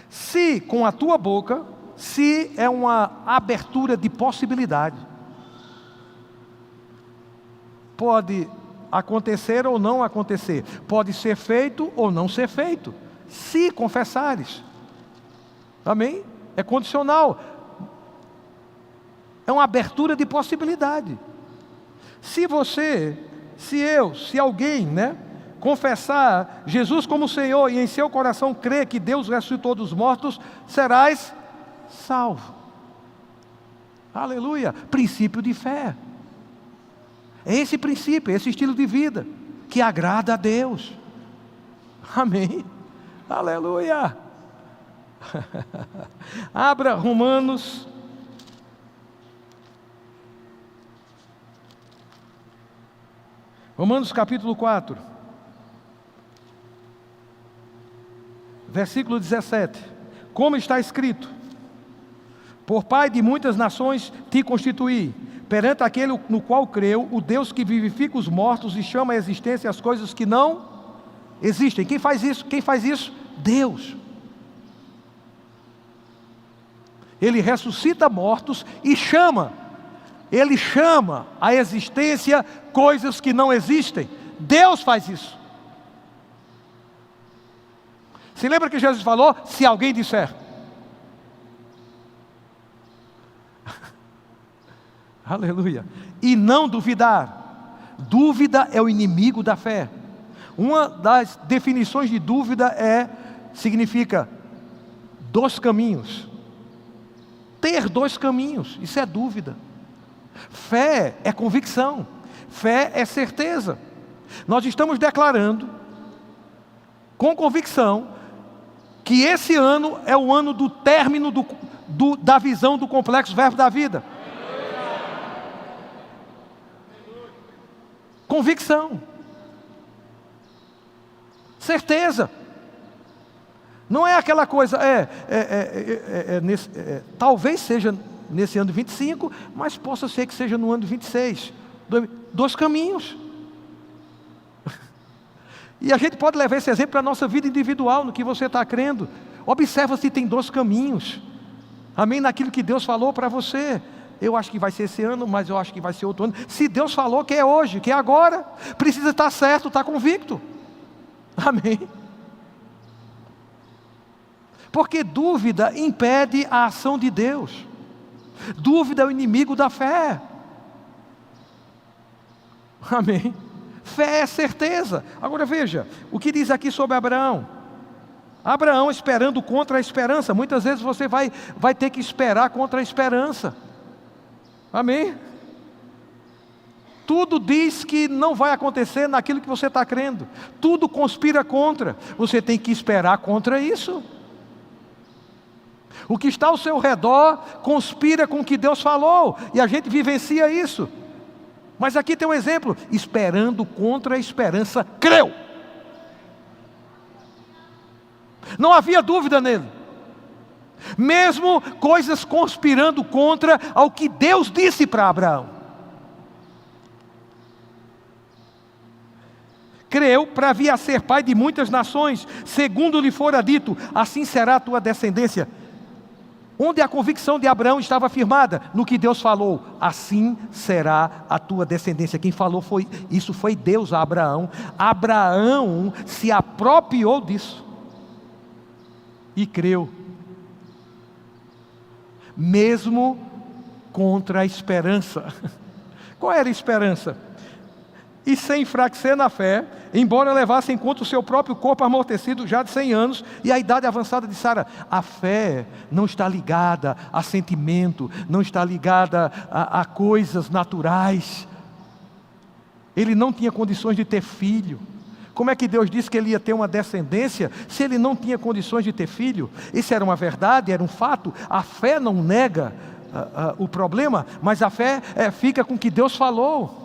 Se com a tua boca, se é uma abertura de possibilidade. Pode acontecer ou não acontecer. Pode ser feito ou não ser feito. Se confessares. Amém? É condicional. É uma abertura de possibilidade. Se você, se eu, se alguém, confessar Jesus como Senhor e em seu coração crer que Deus ressuscitou dos mortos, serás salvo. Aleluia. Princípio de fé. É esse princípio, esse estilo de vida que agrada a Deus. Amém. Aleluia. Abra Romanos capítulo 4, versículo 17. Como está escrito: por pai de muitas nações te constituí, perante aquele no qual creu, o Deus que vivifica os mortos e chama à existência as coisas que não existem. Quem faz isso? Quem faz isso? Deus. Ele ressuscita mortos e chama. Ele chama à existência coisas que não existem. Deus faz isso. Se lembra que Jesus falou? Se alguém disser. Aleluia. E não duvidar. Dúvida é o inimigo da fé. Uma das definições de dúvida significa dois caminhos. Ter dois caminhos, isso é dúvida. Fé é convicção. Fé é certeza. Nós estamos declarando com convicção que esse ano é o ano do término da visão do complexo verbo da vida. Convicção. Certeza. Não é aquela coisa, talvez seja nesse ano de 25, mas possa ser que seja no ano de 26. Dois caminhos. E a gente pode levar esse exemplo para a nossa vida individual, no que você está crendo. Observa se tem dois caminhos. Amém? Naquilo que Deus falou para você. Eu acho que vai ser esse ano, mas eu acho que vai ser outro ano. Se Deus falou que é hoje, que é agora, precisa estar certo, estar convicto. Amém? Porque dúvida impede a ação de Deus. Dúvida é o inimigo da fé. Amém? Fé é certeza. Agora veja, o que diz aqui sobre Abraão? Abraão esperando contra a esperança. Muitas vezes você vai ter que esperar contra a esperança. Amém? Tudo diz que não vai acontecer naquilo que você está crendo. Tudo conspira contra. Você tem que esperar contra isso. O que está ao seu redor conspira com o que Deus falou, e a gente vivencia isso. Mas aqui tem um exemplo: esperando contra a esperança, creu. Não havia dúvida nele. Mesmo coisas conspirando contra ao que Deus disse para Abraão. Creu para vir a ser pai de muitas nações, segundo lhe fora dito, assim será a tua descendência. Onde a convicção de Abraão estava firmada? No que Deus falou, assim será a tua descendência. Quem falou isso foi Deus a Abraão. Abraão se apropriou disso e creu, mesmo contra a esperança. Qual era a esperança? E sem enfraquecer na fé, embora levasse em conta o seu próprio corpo amortecido já de 100 anos e a idade avançada de Sara. A fé não está ligada a sentimento, não está ligada a coisas naturais. Ele não tinha condições de ter filho. Como é que Deus disse que ele ia ter uma descendência se ele não tinha condições de ter filho? Isso era uma verdade, era um fato. A fé não nega o problema, mas a fé fica com o que Deus falou.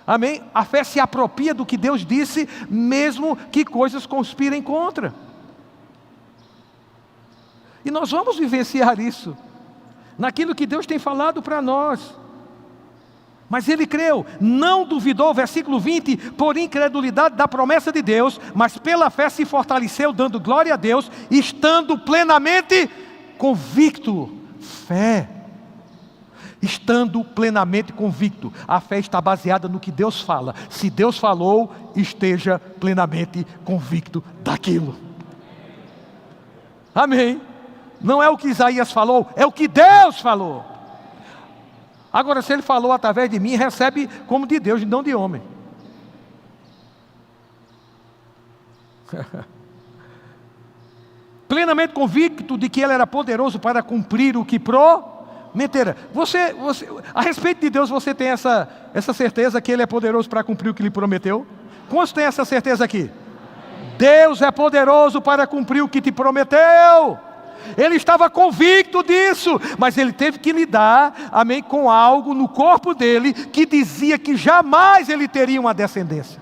Amém? A fé se apropria do que Deus disse, mesmo que coisas conspirem contra. E nós vamos vivenciar isso, naquilo que Deus tem falado para nós. Mas ele creu, não duvidou, versículo 20, por incredulidade da promessa de Deus, mas pela fé se fortaleceu, dando glória a Deus, estando plenamente convicto. Fé. Estando plenamente convicto. A fé está baseada no que Deus fala. Se Deus falou, esteja plenamente convicto daquilo. Amém? Não é o que Isaías falou, é o que Deus falou. Agora, se ele falou através de mim, recebe como de Deus e não de homem. Plenamente convicto de que ele era poderoso para cumprir o que prometera. Você, a respeito de Deus, você tem essa certeza que ele é poderoso para cumprir o que lhe prometeu? Quantos têm essa certeza aqui? Deus é poderoso para cumprir o que te prometeu. Ele estava convicto disso, mas ele teve que lidar, amém, com algo no corpo dele que dizia que jamais ele teria uma descendência.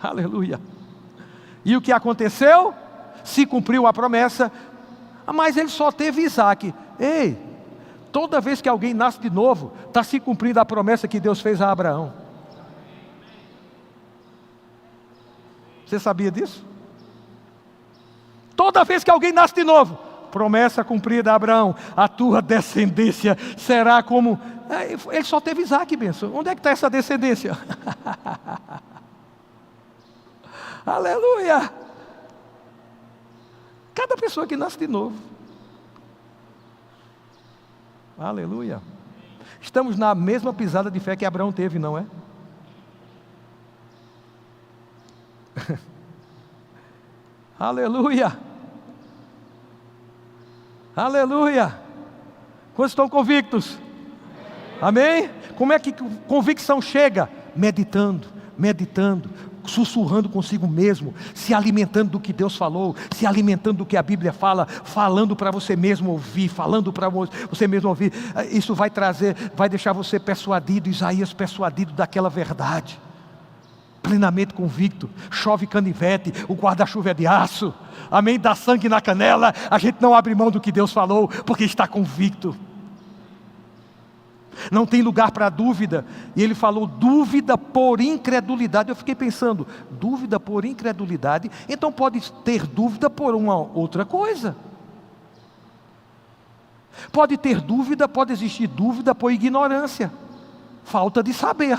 Aleluia. E o que aconteceu? Se cumpriu a promessa. Mas ele só teve Isaac. Ei, toda vez que alguém nasce de novo, está se cumprindo a promessa que Deus fez a Abraão. Você sabia disso? Toda vez que alguém nasce de novo, promessa cumprida a Abraão, a tua descendência será como... Ele só teve Isaac, benção. Onde é que está essa descendência? Aleluia! Cada pessoa que nasce de novo. Aleluia! Estamos na mesma pisada de fé que Abraão teve, não é? Aleluia! Aleluia! Quantos estão convictos? Amém? Como é que convicção chega? Meditando, sussurrando consigo mesmo, se alimentando do que Deus falou, se alimentando do que a Bíblia fala, falando para você mesmo ouvir, falando para você mesmo ouvir. Isso vai deixar você persuadido, Isaías persuadido daquela verdade. Plenamente convicto, chove canivete, o guarda-chuva é de aço, amém? Dá sangue na canela, a gente não abre mão do que Deus falou, porque está convicto. Não tem lugar para dúvida. E ele falou dúvida por incredulidade. Eu fiquei pensando, dúvida por incredulidade, então pode ter dúvida por uma outra coisa. Pode ter dúvida, pode existir dúvida por ignorância, falta de saber.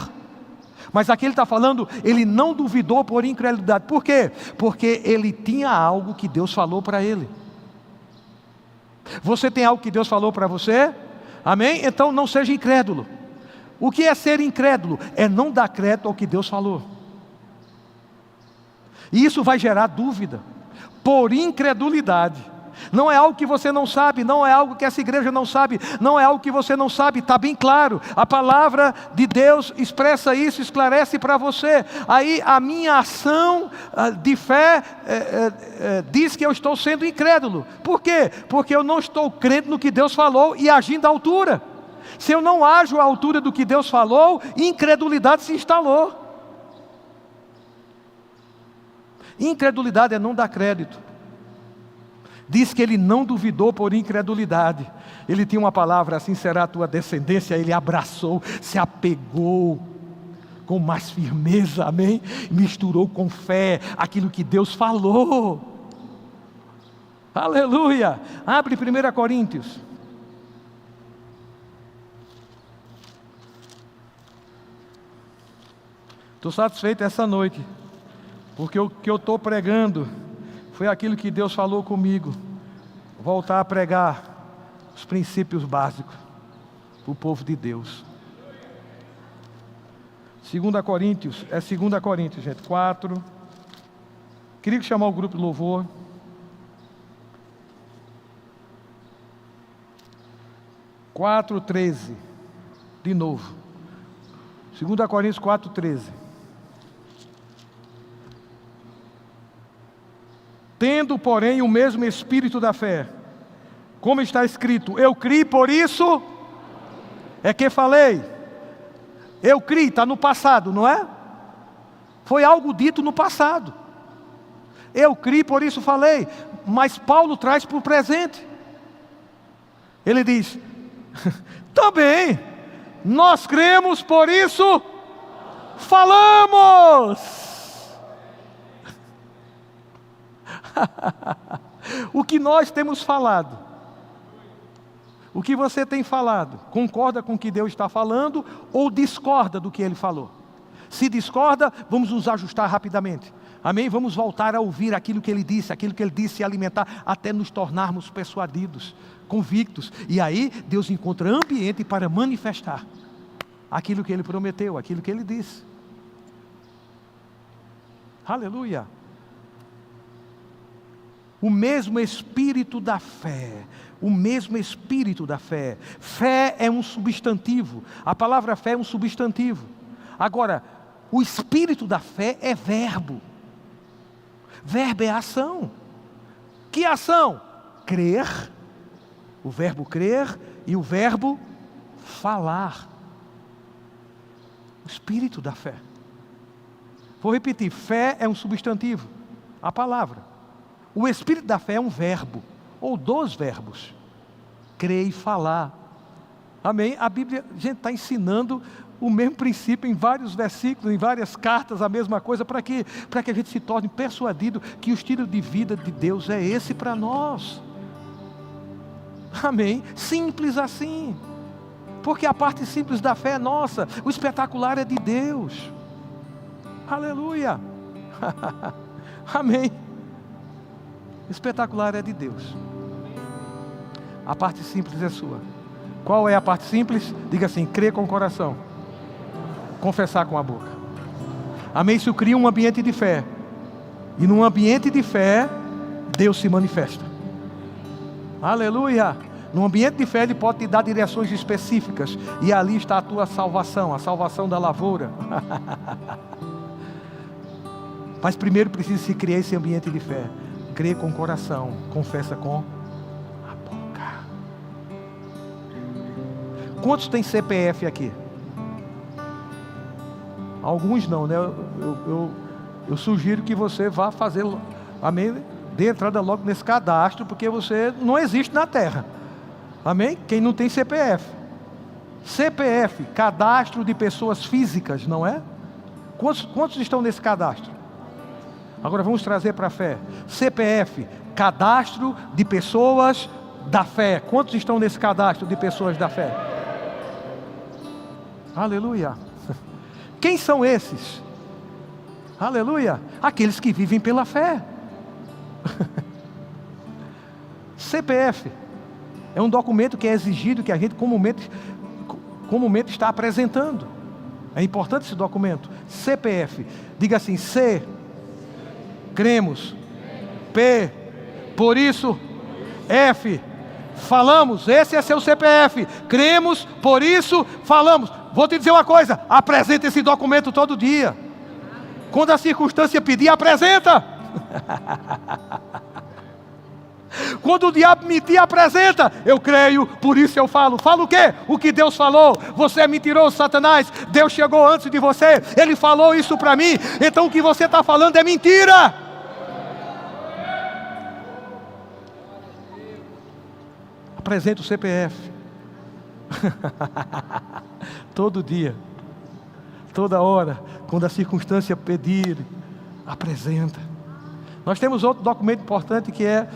Mas aqui ele está falando, ele não duvidou por incredulidade. Por quê? Porque ele tinha algo que Deus falou para ele. Você tem algo que Deus falou para você? Amém? Então não seja incrédulo. O que é ser incrédulo? É não dar crédito ao que Deus falou. E isso vai gerar dúvida por incredulidade. Não é algo que você não sabe, não é algo que essa igreja não sabe, não é algo que você não sabe, está bem claro. A palavra de Deus expressa isso, esclarece para você. Aí a minha ação de fé diz que eu estou sendo incrédulo. Por quê? Porque eu não estou crendo no que Deus falou e agindo à altura. Se eu não ajo à altura do que Deus falou, incredulidade se instalou. Incredulidade é não dar crédito. Diz que ele não duvidou por incredulidade. Ele tinha uma palavra, assim será a tua descendência. Ele abraçou, se apegou com mais firmeza, amém? Misturou com fé aquilo que Deus falou. Aleluia! Abre 1 Coríntios. Estou satisfeito essa noite, porque o que eu estou pregando foi aquilo que Deus falou comigo. Voltar a pregar os princípios básicos para o povo de Deus. 2 Coríntios, gente, 4. Queria chamar o grupo de louvor. Quatro 13. De novo. 2 Coríntios 4:13. Tendo, porém, o mesmo espírito da fé, como está escrito, eu criei, por isso é que falei. Eu criei, está no passado, não é? Foi algo dito no passado. Eu criei, por isso falei. Mas Paulo traz para o presente. Ele diz, também, nós cremos, por isso falamos. O que nós temos falado, o que você tem falado, concorda com o que Deus está falando ou discorda do que Ele falou? Se discorda, vamos nos ajustar rapidamente, amém? Vamos voltar a ouvir aquilo que Ele disse e alimentar, até nos tornarmos persuadidos, convictos. E aí Deus encontra ambiente para manifestar aquilo que Ele prometeu, aquilo que Ele disse. Aleluia! O mesmo espírito da fé. O mesmo espírito da fé. Fé é um substantivo. A palavra fé é um substantivo. Agora, o espírito da fé é verbo. Verbo é ação. Que ação? Crer. O verbo crer e o verbo falar. O espírito da fé. Vou repetir. Fé é um substantivo. A palavra. O espírito da fé é um verbo. ou dos verbos. Crer e falar. Amém? A Bíblia, a gente está ensinando o mesmo princípio em vários versículos, em várias cartas, a mesma coisa, para que a gente se torne persuadido que o estilo de vida de Deus é esse para nós. Amém? Simples assim. Porque a parte simples da fé é nossa, o espetacular é de Deus. Aleluia. Amém. O espetacular é de Deus. A parte simples é sua. Qual é a parte simples? Diga assim: crer com o coração, confessar com a boca. Amém? Isso cria um ambiente de fé. E num ambiente de fé, Deus se manifesta. Aleluia. Num ambiente de fé, Ele pode te dar direções específicas. E ali está a tua salvação, a salvação da lavoura. Mas primeiro precisa se criar esse ambiente de fé. Crê com o coração, confessa com a boca. Quantos tem CPF aqui? Alguns não, né? Eu sugiro que você vá fazer, amém? Dê entrada logo nesse cadastro, porque você não existe na terra. Amém? Quem não tem CPF. CPF, cadastro de pessoas físicas, não é? Quantos estão nesse cadastro? Agora vamos trazer para a fé. CPF, cadastro de pessoas da fé. Quantos estão nesse cadastro de pessoas da fé? Aleluia. Quem são esses? Aleluia. Aqueles que vivem pela fé. CPF é um documento que é exigido, que a gente comumente está apresentando. É importante esse documento. CPF. Diga assim: C, cremos. P, por isso. F, falamos. Esse é seu CPF. Cremos, por isso falamos. Vou te dizer uma coisa: apresenta esse documento todo dia. Quando a circunstância pedir, apresenta. Quando o diabo mentir, apresenta. Eu creio, por isso eu falo. Fala o quê? O que Deus falou. Você é mentiroso, Satanás. Deus chegou antes de você. Ele falou isso para mim. Então o que você está falando é mentira. Apresenta o CPF. Todo dia, toda hora, quando a circunstância pedir, apresenta. Nós temos outro documento importante que é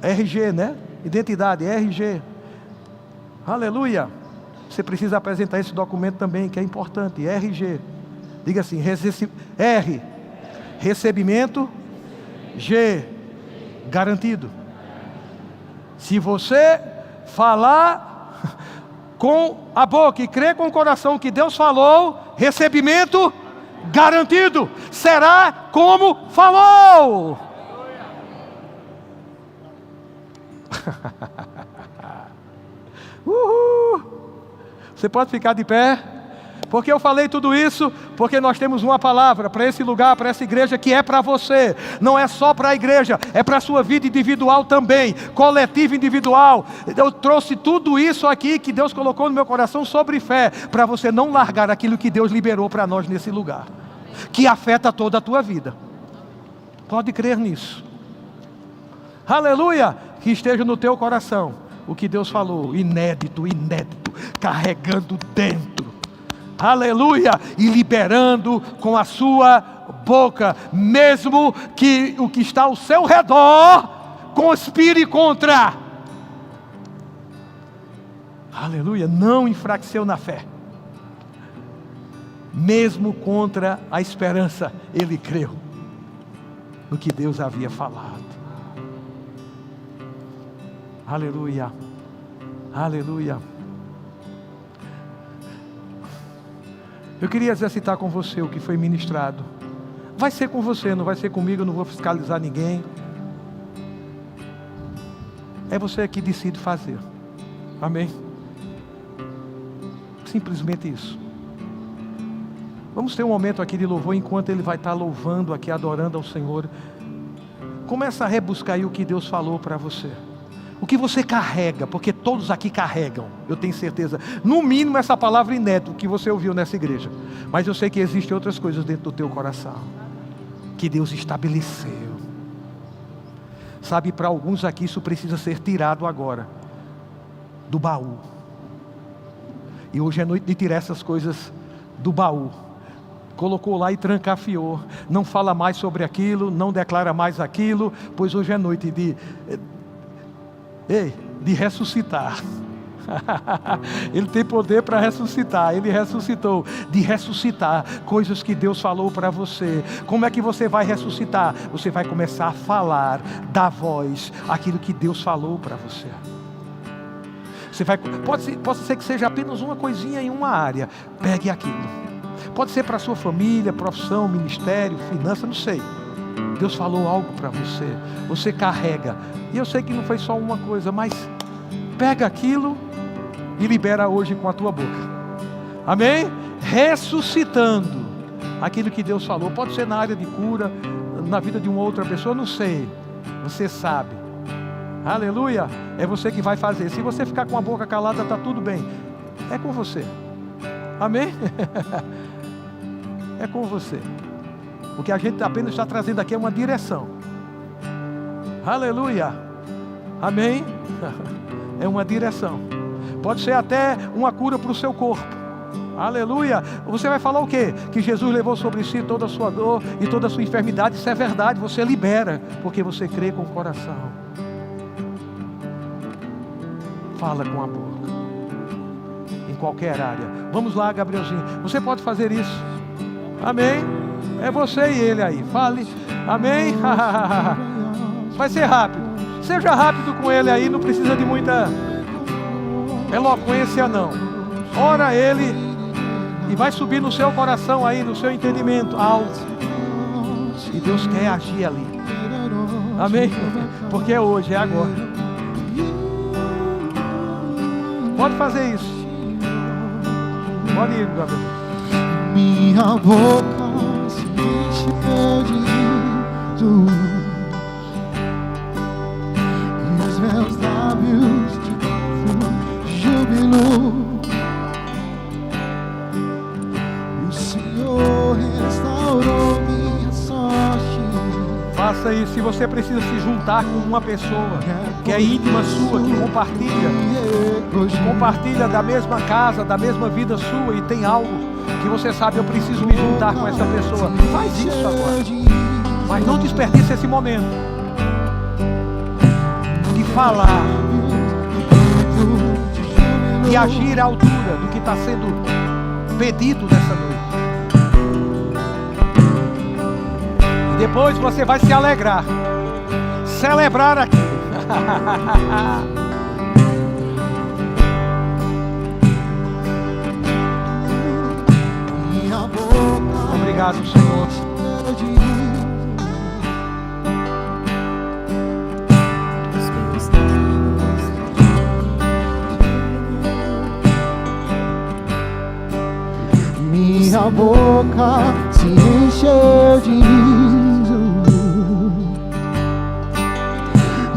RG, né? Identidade, RG. Aleluia. Você precisa apresentar esse documento também, que é importante. RG. Diga assim: R, recebimento. G, garantido. Se você falar com a boca e crer com o coração que Deus falou, recebimento garantido. Será como falou. Você pode ficar de pé. Porque eu falei tudo isso, porque nós temos uma palavra para esse lugar, para essa igreja, que é para você. Não é só para a igreja, é para a sua vida individual também, coletiva individual. Eu trouxe tudo isso aqui que Deus colocou no meu coração sobre fé, para você não largar aquilo que Deus liberou para nós nesse lugar, que afeta toda a tua vida. Pode crer nisso. Aleluia! Que esteja no teu coração o que Deus falou, inédito, carregando dentro. Aleluia, e liberando com a sua boca, mesmo que o que está ao seu redor conspire contra. Aleluia, não enfraqueceu na fé. Mesmo contra a esperança, ele creu no que Deus havia falado. Aleluia, aleluia. Eu queria exercitar com você o que foi ministrado. Vai ser com você, não vai ser comigo, eu não vou fiscalizar ninguém. É você que decide fazer. Amém? Simplesmente isso. Vamos ter um momento aqui de louvor, enquanto ele vai estar louvando aqui, adorando ao Senhor. Começa a rebuscar aí o que Deus falou para você. O que você carrega, porque todos aqui carregam, eu tenho certeza. No mínimo essa palavra inédita que você ouviu nessa igreja. Mas eu sei que existem outras coisas dentro do teu coração, que Deus estabeleceu. Sabe, para alguns aqui isso precisa ser tirado agora do baú. E hoje é noite de tirar essas coisas do baú. Colocou lá e trancafiou. Não fala mais sobre aquilo, não declara mais aquilo, pois hoje é noite de ressuscitar. Ele tem poder para ressuscitar. Ele ressuscitou. De ressuscitar coisas que Deus falou para você. Como é que você vai ressuscitar? Você vai começar a falar, dar voz àquilo que Deus falou para você. Você vai, pode ser que seja apenas uma coisinha em uma área. Pegue aquilo. Pode ser para a sua família, profissão, ministério, finança, não sei. Deus falou algo para você. Você carrega. E eu sei que não foi só uma coisa, mas pega aquilo e libera hoje com a tua boca. Amém? Ressuscitando aquilo que Deus falou. Pode ser na área de cura, na vida de uma outra pessoa, não sei. Você sabe. Aleluia. É você que vai fazer. Se você ficar com a boca calada, está tudo bem. É com você. Amém? É com você. O que a gente apenas está trazendo aqui é uma direção. Aleluia. Amém? É uma direção. Pode ser até uma cura para o seu corpo. Aleluia. Você vai falar o quê? Que Jesus levou sobre si toda a sua dor e toda a sua enfermidade. Isso é verdade. Você libera, porque você crê com o coração. Fala com a boca. Em qualquer área. Vamos lá, Gabrielzinho. Você pode fazer isso. Amém? É você e ele aí. Fale. Amém? Vai ser rápido. Seja rápido com ele aí. Não precisa de muita eloquência não. Ora ele e vai subir no seu coração aí, no seu entendimento alto. E Deus quer agir ali. Amém? Porque é hoje, é agora. Pode fazer isso. Pode ir, Gabriel. Minha boca se encheu de riso e os meus lábios de júbilo. O Senhor restaurou minha sorte. Faça isso. Se você precisa se juntar com uma pessoa que é íntima sua, que compartilha da mesma casa, da mesma vida sua, e tem algo que você sabe, eu preciso me juntar com essa pessoa. Faz isso agora. Mas não desperdice esse momento de falar, de agir à altura do que está sendo pedido nessa noite. E depois você vai se alegrar, celebrar aqui. Obrigado, Senhor. Minha boca se encheu de riso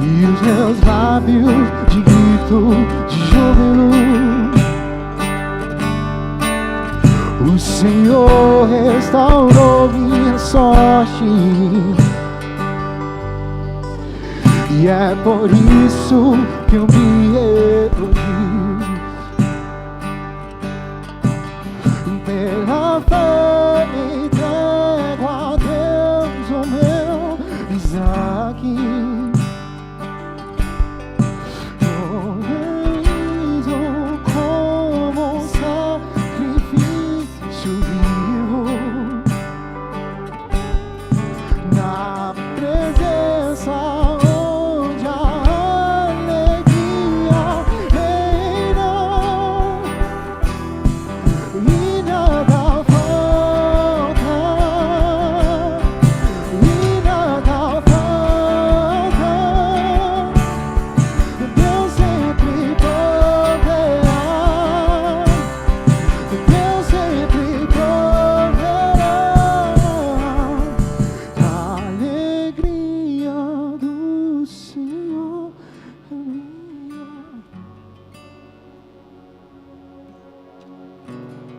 e os meus lábios de grito de júbilo. O Senhor restaurou minha sorte, e é por isso que eu me elogio. Pela fé entrego a Deus o meu Isaque.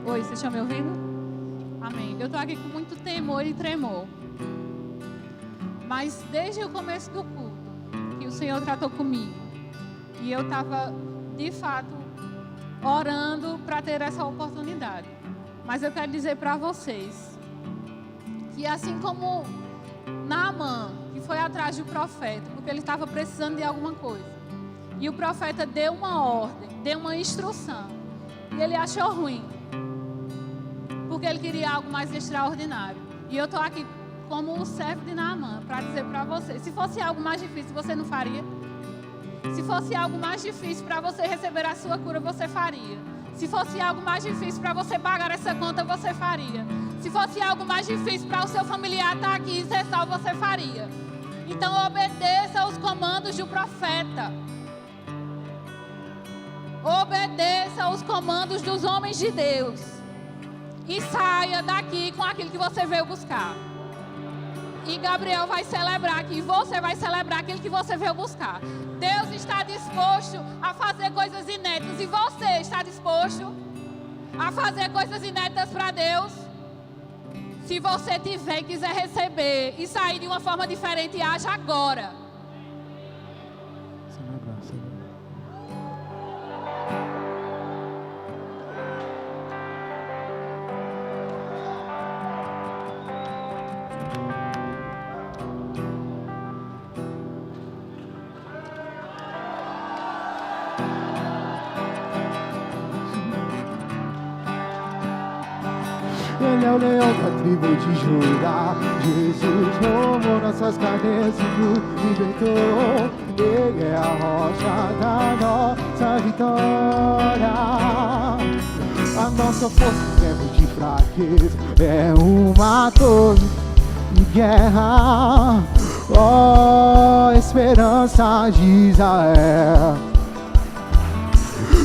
Oi, vocês estão me ouvindo? Amém. Eu estou aqui com muito temor e tremor. Mas desde o começo do culto, o Senhor tratou comigo. E eu estava, de fato, orando para ter essa oportunidade. Mas eu quero dizer para vocês que assim como Naamã, que foi atrás do profeta, porque ele estava precisando de alguma coisa, e o profeta deu uma ordem, deu uma instrução, e ele achou ruim, porque ele queria algo mais extraordinário. E eu estou aqui como o servo de Naamã para dizer para você, se fosse algo mais difícil, você não faria? Se fosse algo mais difícil para você receber a sua cura, você faria. Se fosse algo mais difícil para você pagar essa conta, você faria. Se fosse algo mais difícil para o seu familiar estar aqui e ser salvo, você faria. Então obedeça aos comandos do profeta. Obedeça aos comandos dos homens de Deus. E saia daqui com aquilo que você veio buscar. E Gabriel vai celebrar aqui, você vai celebrar aquilo que você veio buscar. Deus está disposto a fazer coisas inéditas. E você está disposto a fazer coisas inéditas para Deus? Se você tiver e quiser receber e sair de uma forma diferente, haja agora. Ele é o leão da tribo de Judá. Jesus roubou nossas cadeias e nos libertou. Ele é a rocha da nossa vitória. A nossa força em tempo de fraqueza é uma torre de guerra. Oh, esperança de Israel.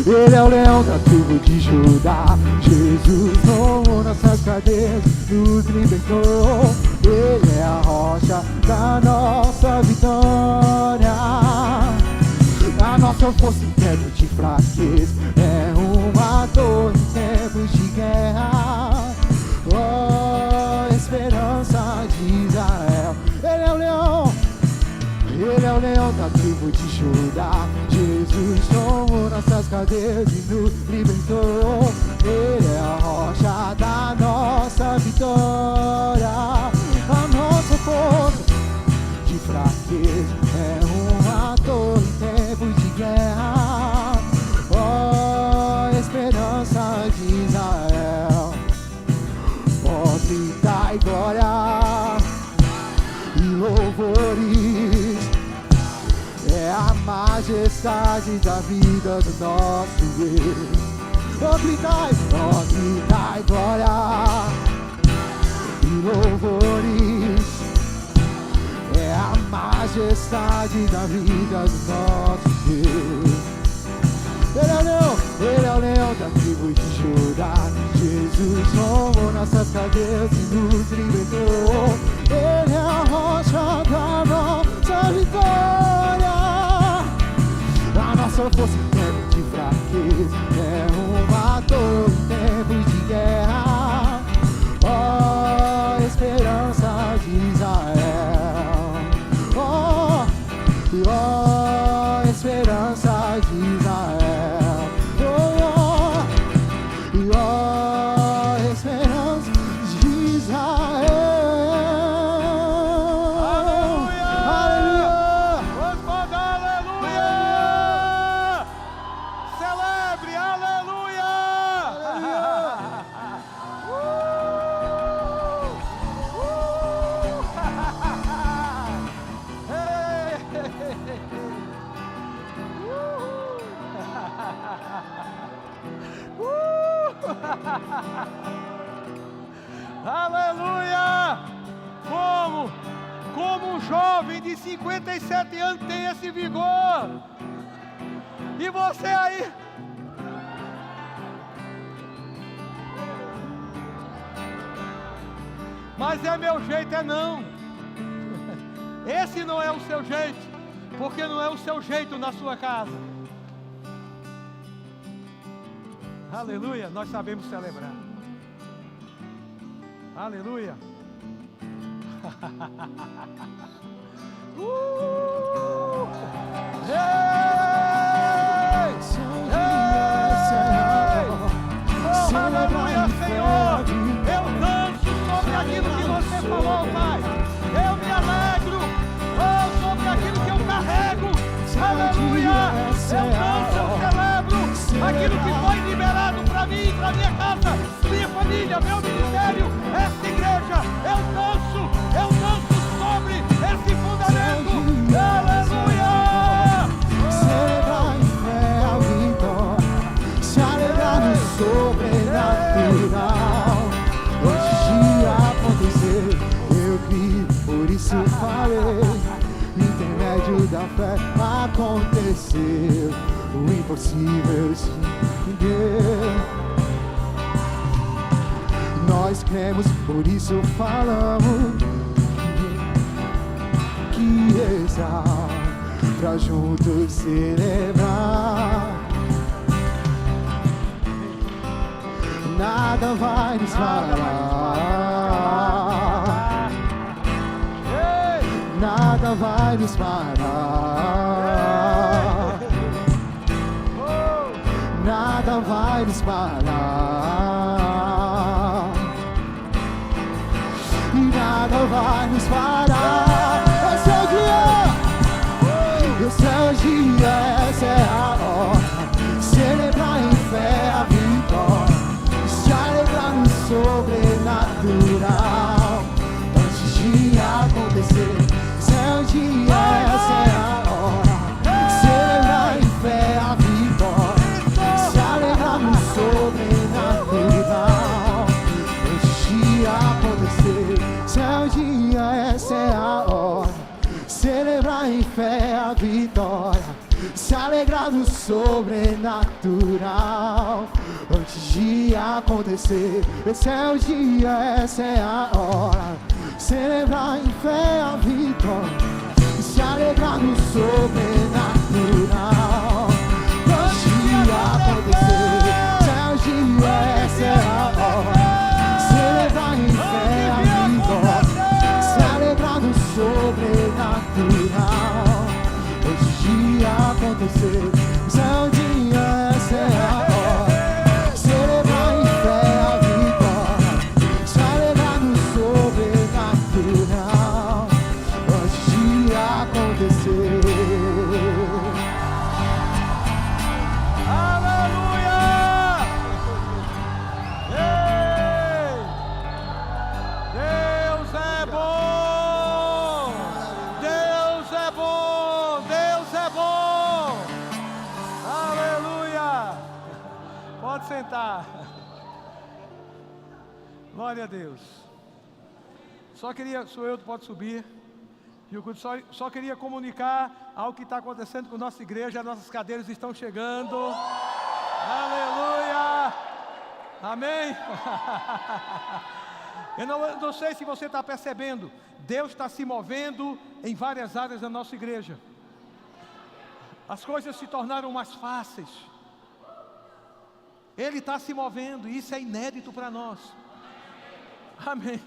Ele é o leão da tribo de Judá. Jesus roubou nossas cadeias, nos libertou. Ele é a rocha da nossa vitória. A nossa força em tempo de fraqueza é uma torre em tempos de guerra. Oh, esperança de Israel. Ele é o leão. Ele é o leão da tribo de Judá. Jesus tomou nossas cadeias e nos libertou. Ele é a rocha da nossa vitória. A nossa força de fraqueza é uma torre em tempos de guerra. Oh, esperança de Israel. Pode gritar e glória e louvores. É a majestade da vida do nosso Deus. Oh, gritai e glória e louvores. É a majestade da vida do nosso Deus. Ele é o leão da tribo de Judá. Jesus tomou nossas cadeias e nos libertou. Ele é a rocha da nossa vitória. A nossa força em tempo de fraqueza é uma torre em tempos de guerra. Oh, esperança de Israel. Oh, oh, esperança de Israel. Aleluia! Como um jovem de 57 anos tem esse vigor. E você aí? Mas é meu jeito, é não. Esse não é o seu jeito, porque não é o seu jeito na sua casa. Aleluia, nós sabemos celebrar. Aleluia. da minha casa, minha família, meu ministério, esta igreja. Eu danço sobre esse fundamento. Aleluia! Celebrar em fé a vitória, se alegrar no sobrenatural. Antes de acontecer, eu criei, por isso falei. Intermédio da fé aconteceu, o impossível se deu. Nós cremos, por isso falamos. Que exalta, pra juntos celebrar. Nada vai nos parar. Nada vai nos parar. Nada vai nos parar. Nada vai nos parar. Esse é o dia, essa é a hora. Celebrar em fé a vitória, se alegrar no sobrenatural. Antes de acontecer, esse é o dia, essa é a hora. Celebrar em fé a vitória, se alegrar no sobrenatural. Antes de acontecer, esse é o dia, essa é a hora. Celebrar em fé a vitória, se alegrar no sobrenatural. Antes de acontecer, esse é o dia, essa é a hora. Celebrar em fé a vitória, se alegrar no sobrenatural. Antes de acontecer, esse é o dia, essa é a hora. Celebrar em fé a vitória, se alegrar no sobrenatural. Antes de acontecer, esse é o dia, essa é a hora. Celebrar em fé a vitória, se alegrar no sobrenatural. Antes de acontecer. Aleluia! Ei! Deus é bom! Deus é bom! Deus é bom! Aleluia! Pode sentar. Glória a Deus. Sou eu, pode subir. E eu só queria comunicar algo que está acontecendo com a nossa igreja. As nossas cadeiras estão chegando. Aleluia! Amém? Eu não sei se você está percebendo. Deus está se movendo em várias áreas da nossa igreja. As coisas se tornaram mais fáceis. Ele está se movendo e isso é inédito para nós. Amém.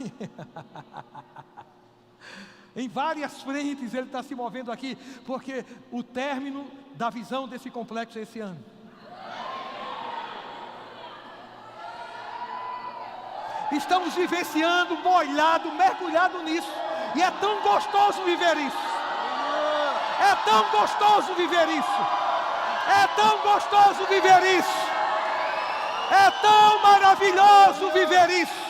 Em várias frentes Ele está se movendo aqui, porque o término da visão desse complexo é esse ano. Estamos vivenciando, molhado, mergulhado nisso, e é tão gostoso viver isso. É tão gostoso viver isso. É tão gostoso viver isso. É tão maravilhoso viver isso.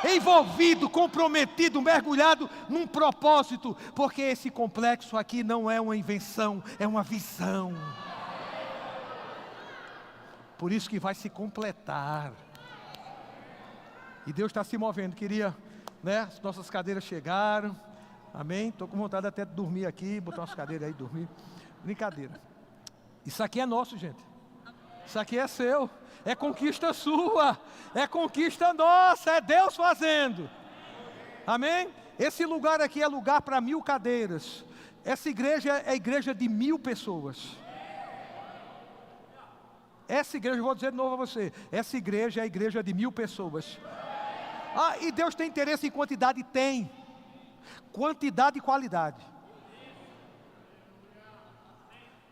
Envolvido, comprometido, mergulhado num propósito, porque esse complexo aqui não é uma invenção, é uma visão. Por isso que vai se completar. E Deus está se movendo. Queria, as nossas cadeiras chegaram. Amém? Estou com vontade até de dormir aqui, botar umas cadeiras aí e dormir. Brincadeira. Isso aqui é nosso, gente. Isso aqui é seu. É conquista sua. É conquista nossa. É Deus fazendo. Amém? Esse lugar aqui é lugar para 1000 cadeiras. Essa igreja é a igreja de 1000 pessoas. Essa igreja, vou dizer de novo a você. Essa igreja é a igreja de 1000 pessoas. E Deus tem interesse em quantidade? Tem. Quantidade e qualidade.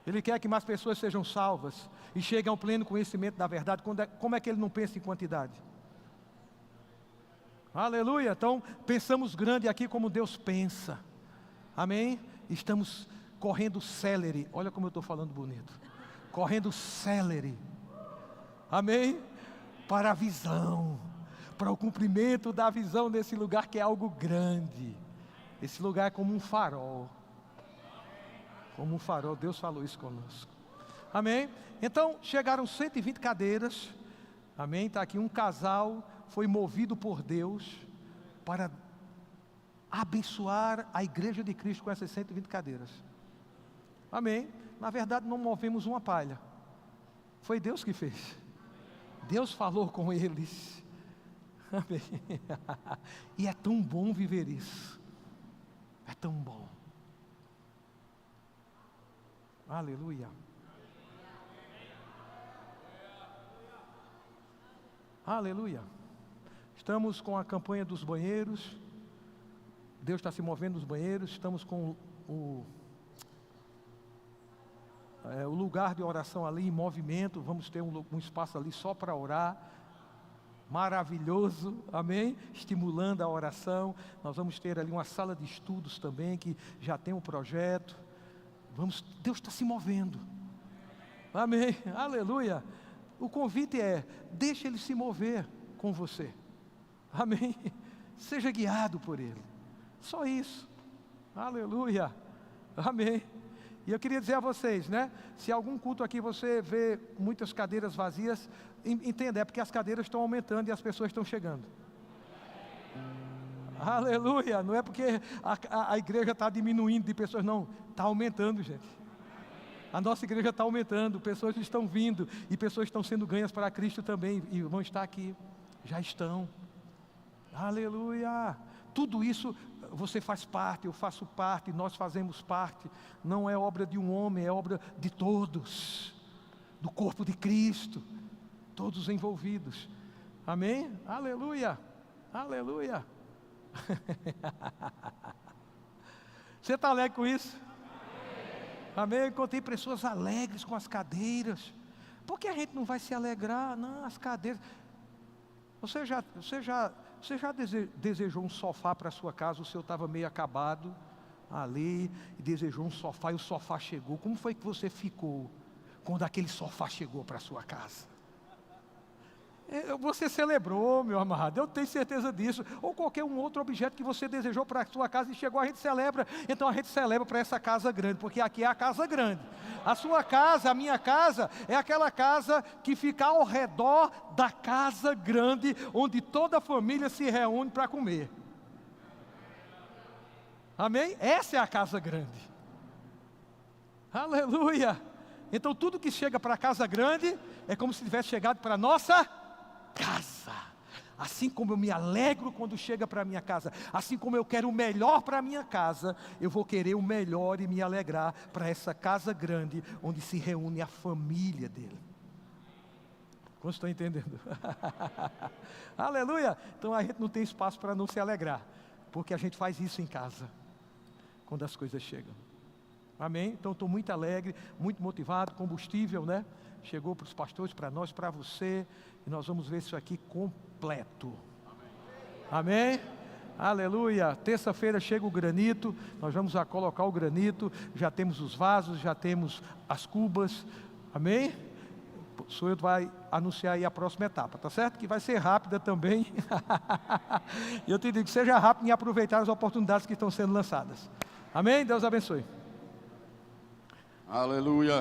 Ele quer que mais pessoas sejam salvas e cheguem ao pleno conhecimento da verdade. Como é que Ele não pensa em quantidade? Aleluia. Então, pensamos grande aqui como Deus pensa. Amém? Estamos correndo célere. Olha como eu estou falando bonito. Correndo célere Amém? Para a visão, para o cumprimento da visão nesse lugar que é algo grande. Esse lugar é como um farol. Como um farol, Deus falou isso conosco. Amém? Então, chegaram 120 cadeiras. Amém? Está aqui um casal, foi movido por Deus para abençoar a igreja de Cristo com essas 120 cadeiras. Amém? Na verdade, não movemos uma palha. Foi Deus que fez. Deus falou com eles. Amém? E é tão bom viver isso. É tão bom. Aleluia. Aleluia. Estamos com a campanha dos banheiros. Deus está se movendo nos banheiros. Estamos com o lugar de oração ali em movimento. Vamos ter um espaço ali só para orar. Maravilhoso, amém? Estimulando a oração. Nós vamos ter ali uma sala de estudos também, que já tem um projeto. Deus está se movendo. Amém, aleluia. O convite é, deixe Ele se mover com você. Amém? Seja guiado por Ele. Só isso. Aleluia. Amém. E eu queria dizer a vocês, né? Se algum culto aqui você vê muitas cadeiras vazias, entenda, é porque as cadeiras estão aumentando e as pessoas estão chegando. Aleluia. Não é porque a igreja está diminuindo de pessoas, não. Está aumentando, gente. A nossa igreja está aumentando, pessoas estão vindo e pessoas estão sendo ganhas para Cristo também e vão estar aqui. Já estão. Aleluia. Tudo isso você faz parte, eu faço parte, nós fazemos parte. Não é obra de um homem, é obra de todos, do corpo de Cristo, todos envolvidos. Amém? Aleluia, aleluia. Você está alegre com isso? Amém? Eu encontrei pessoas alegres com as cadeiras. Por que a gente não vai se alegrar? Não, as cadeiras. Você já desejou um sofá para a sua casa? O seu estava meio acabado ali e desejou um sofá e o sofá chegou. Como foi que você ficou quando aquele sofá chegou para a sua casa? Você celebrou, meu amado, eu tenho certeza disso. Ou qualquer um outro objeto que você desejou para a sua casa e chegou, a gente celebra. Então a gente celebra para essa casa grande, porque aqui é a casa grande. A sua casa, a minha casa, é aquela casa que fica ao redor da casa grande, onde toda a família se reúne para comer. Amém? Essa é a casa grande. Aleluia. Então tudo que chega para a casa grande é como se tivesse chegado para a nossa casa. Assim como eu me alegro quando chega para a minha casa, assim como eu quero o melhor para a minha casa, eu vou querer o melhor e me alegrar para essa casa grande, onde se reúne a família dele. Quantos estão entendendo? Aleluia! Então a gente não tem espaço para não se alegrar, porque a gente faz isso em casa, quando as coisas chegam. Amém? Então estou muito alegre, muito motivado, combustível, né? Chegou para os pastores, para nós, para você, e nós vamos ver isso aqui completo. Amém? Aleluia. Terça-feira chega o granito, nós vamos colocar o granito, já temos os vasos, já temos as cubas. Amém? O senhor vai anunciar aí a próxima etapa, tá certo? Que vai ser rápida também. E eu te digo, seja rápido em aproveitar as oportunidades que estão sendo lançadas. Amém? Deus abençoe. Aleluia.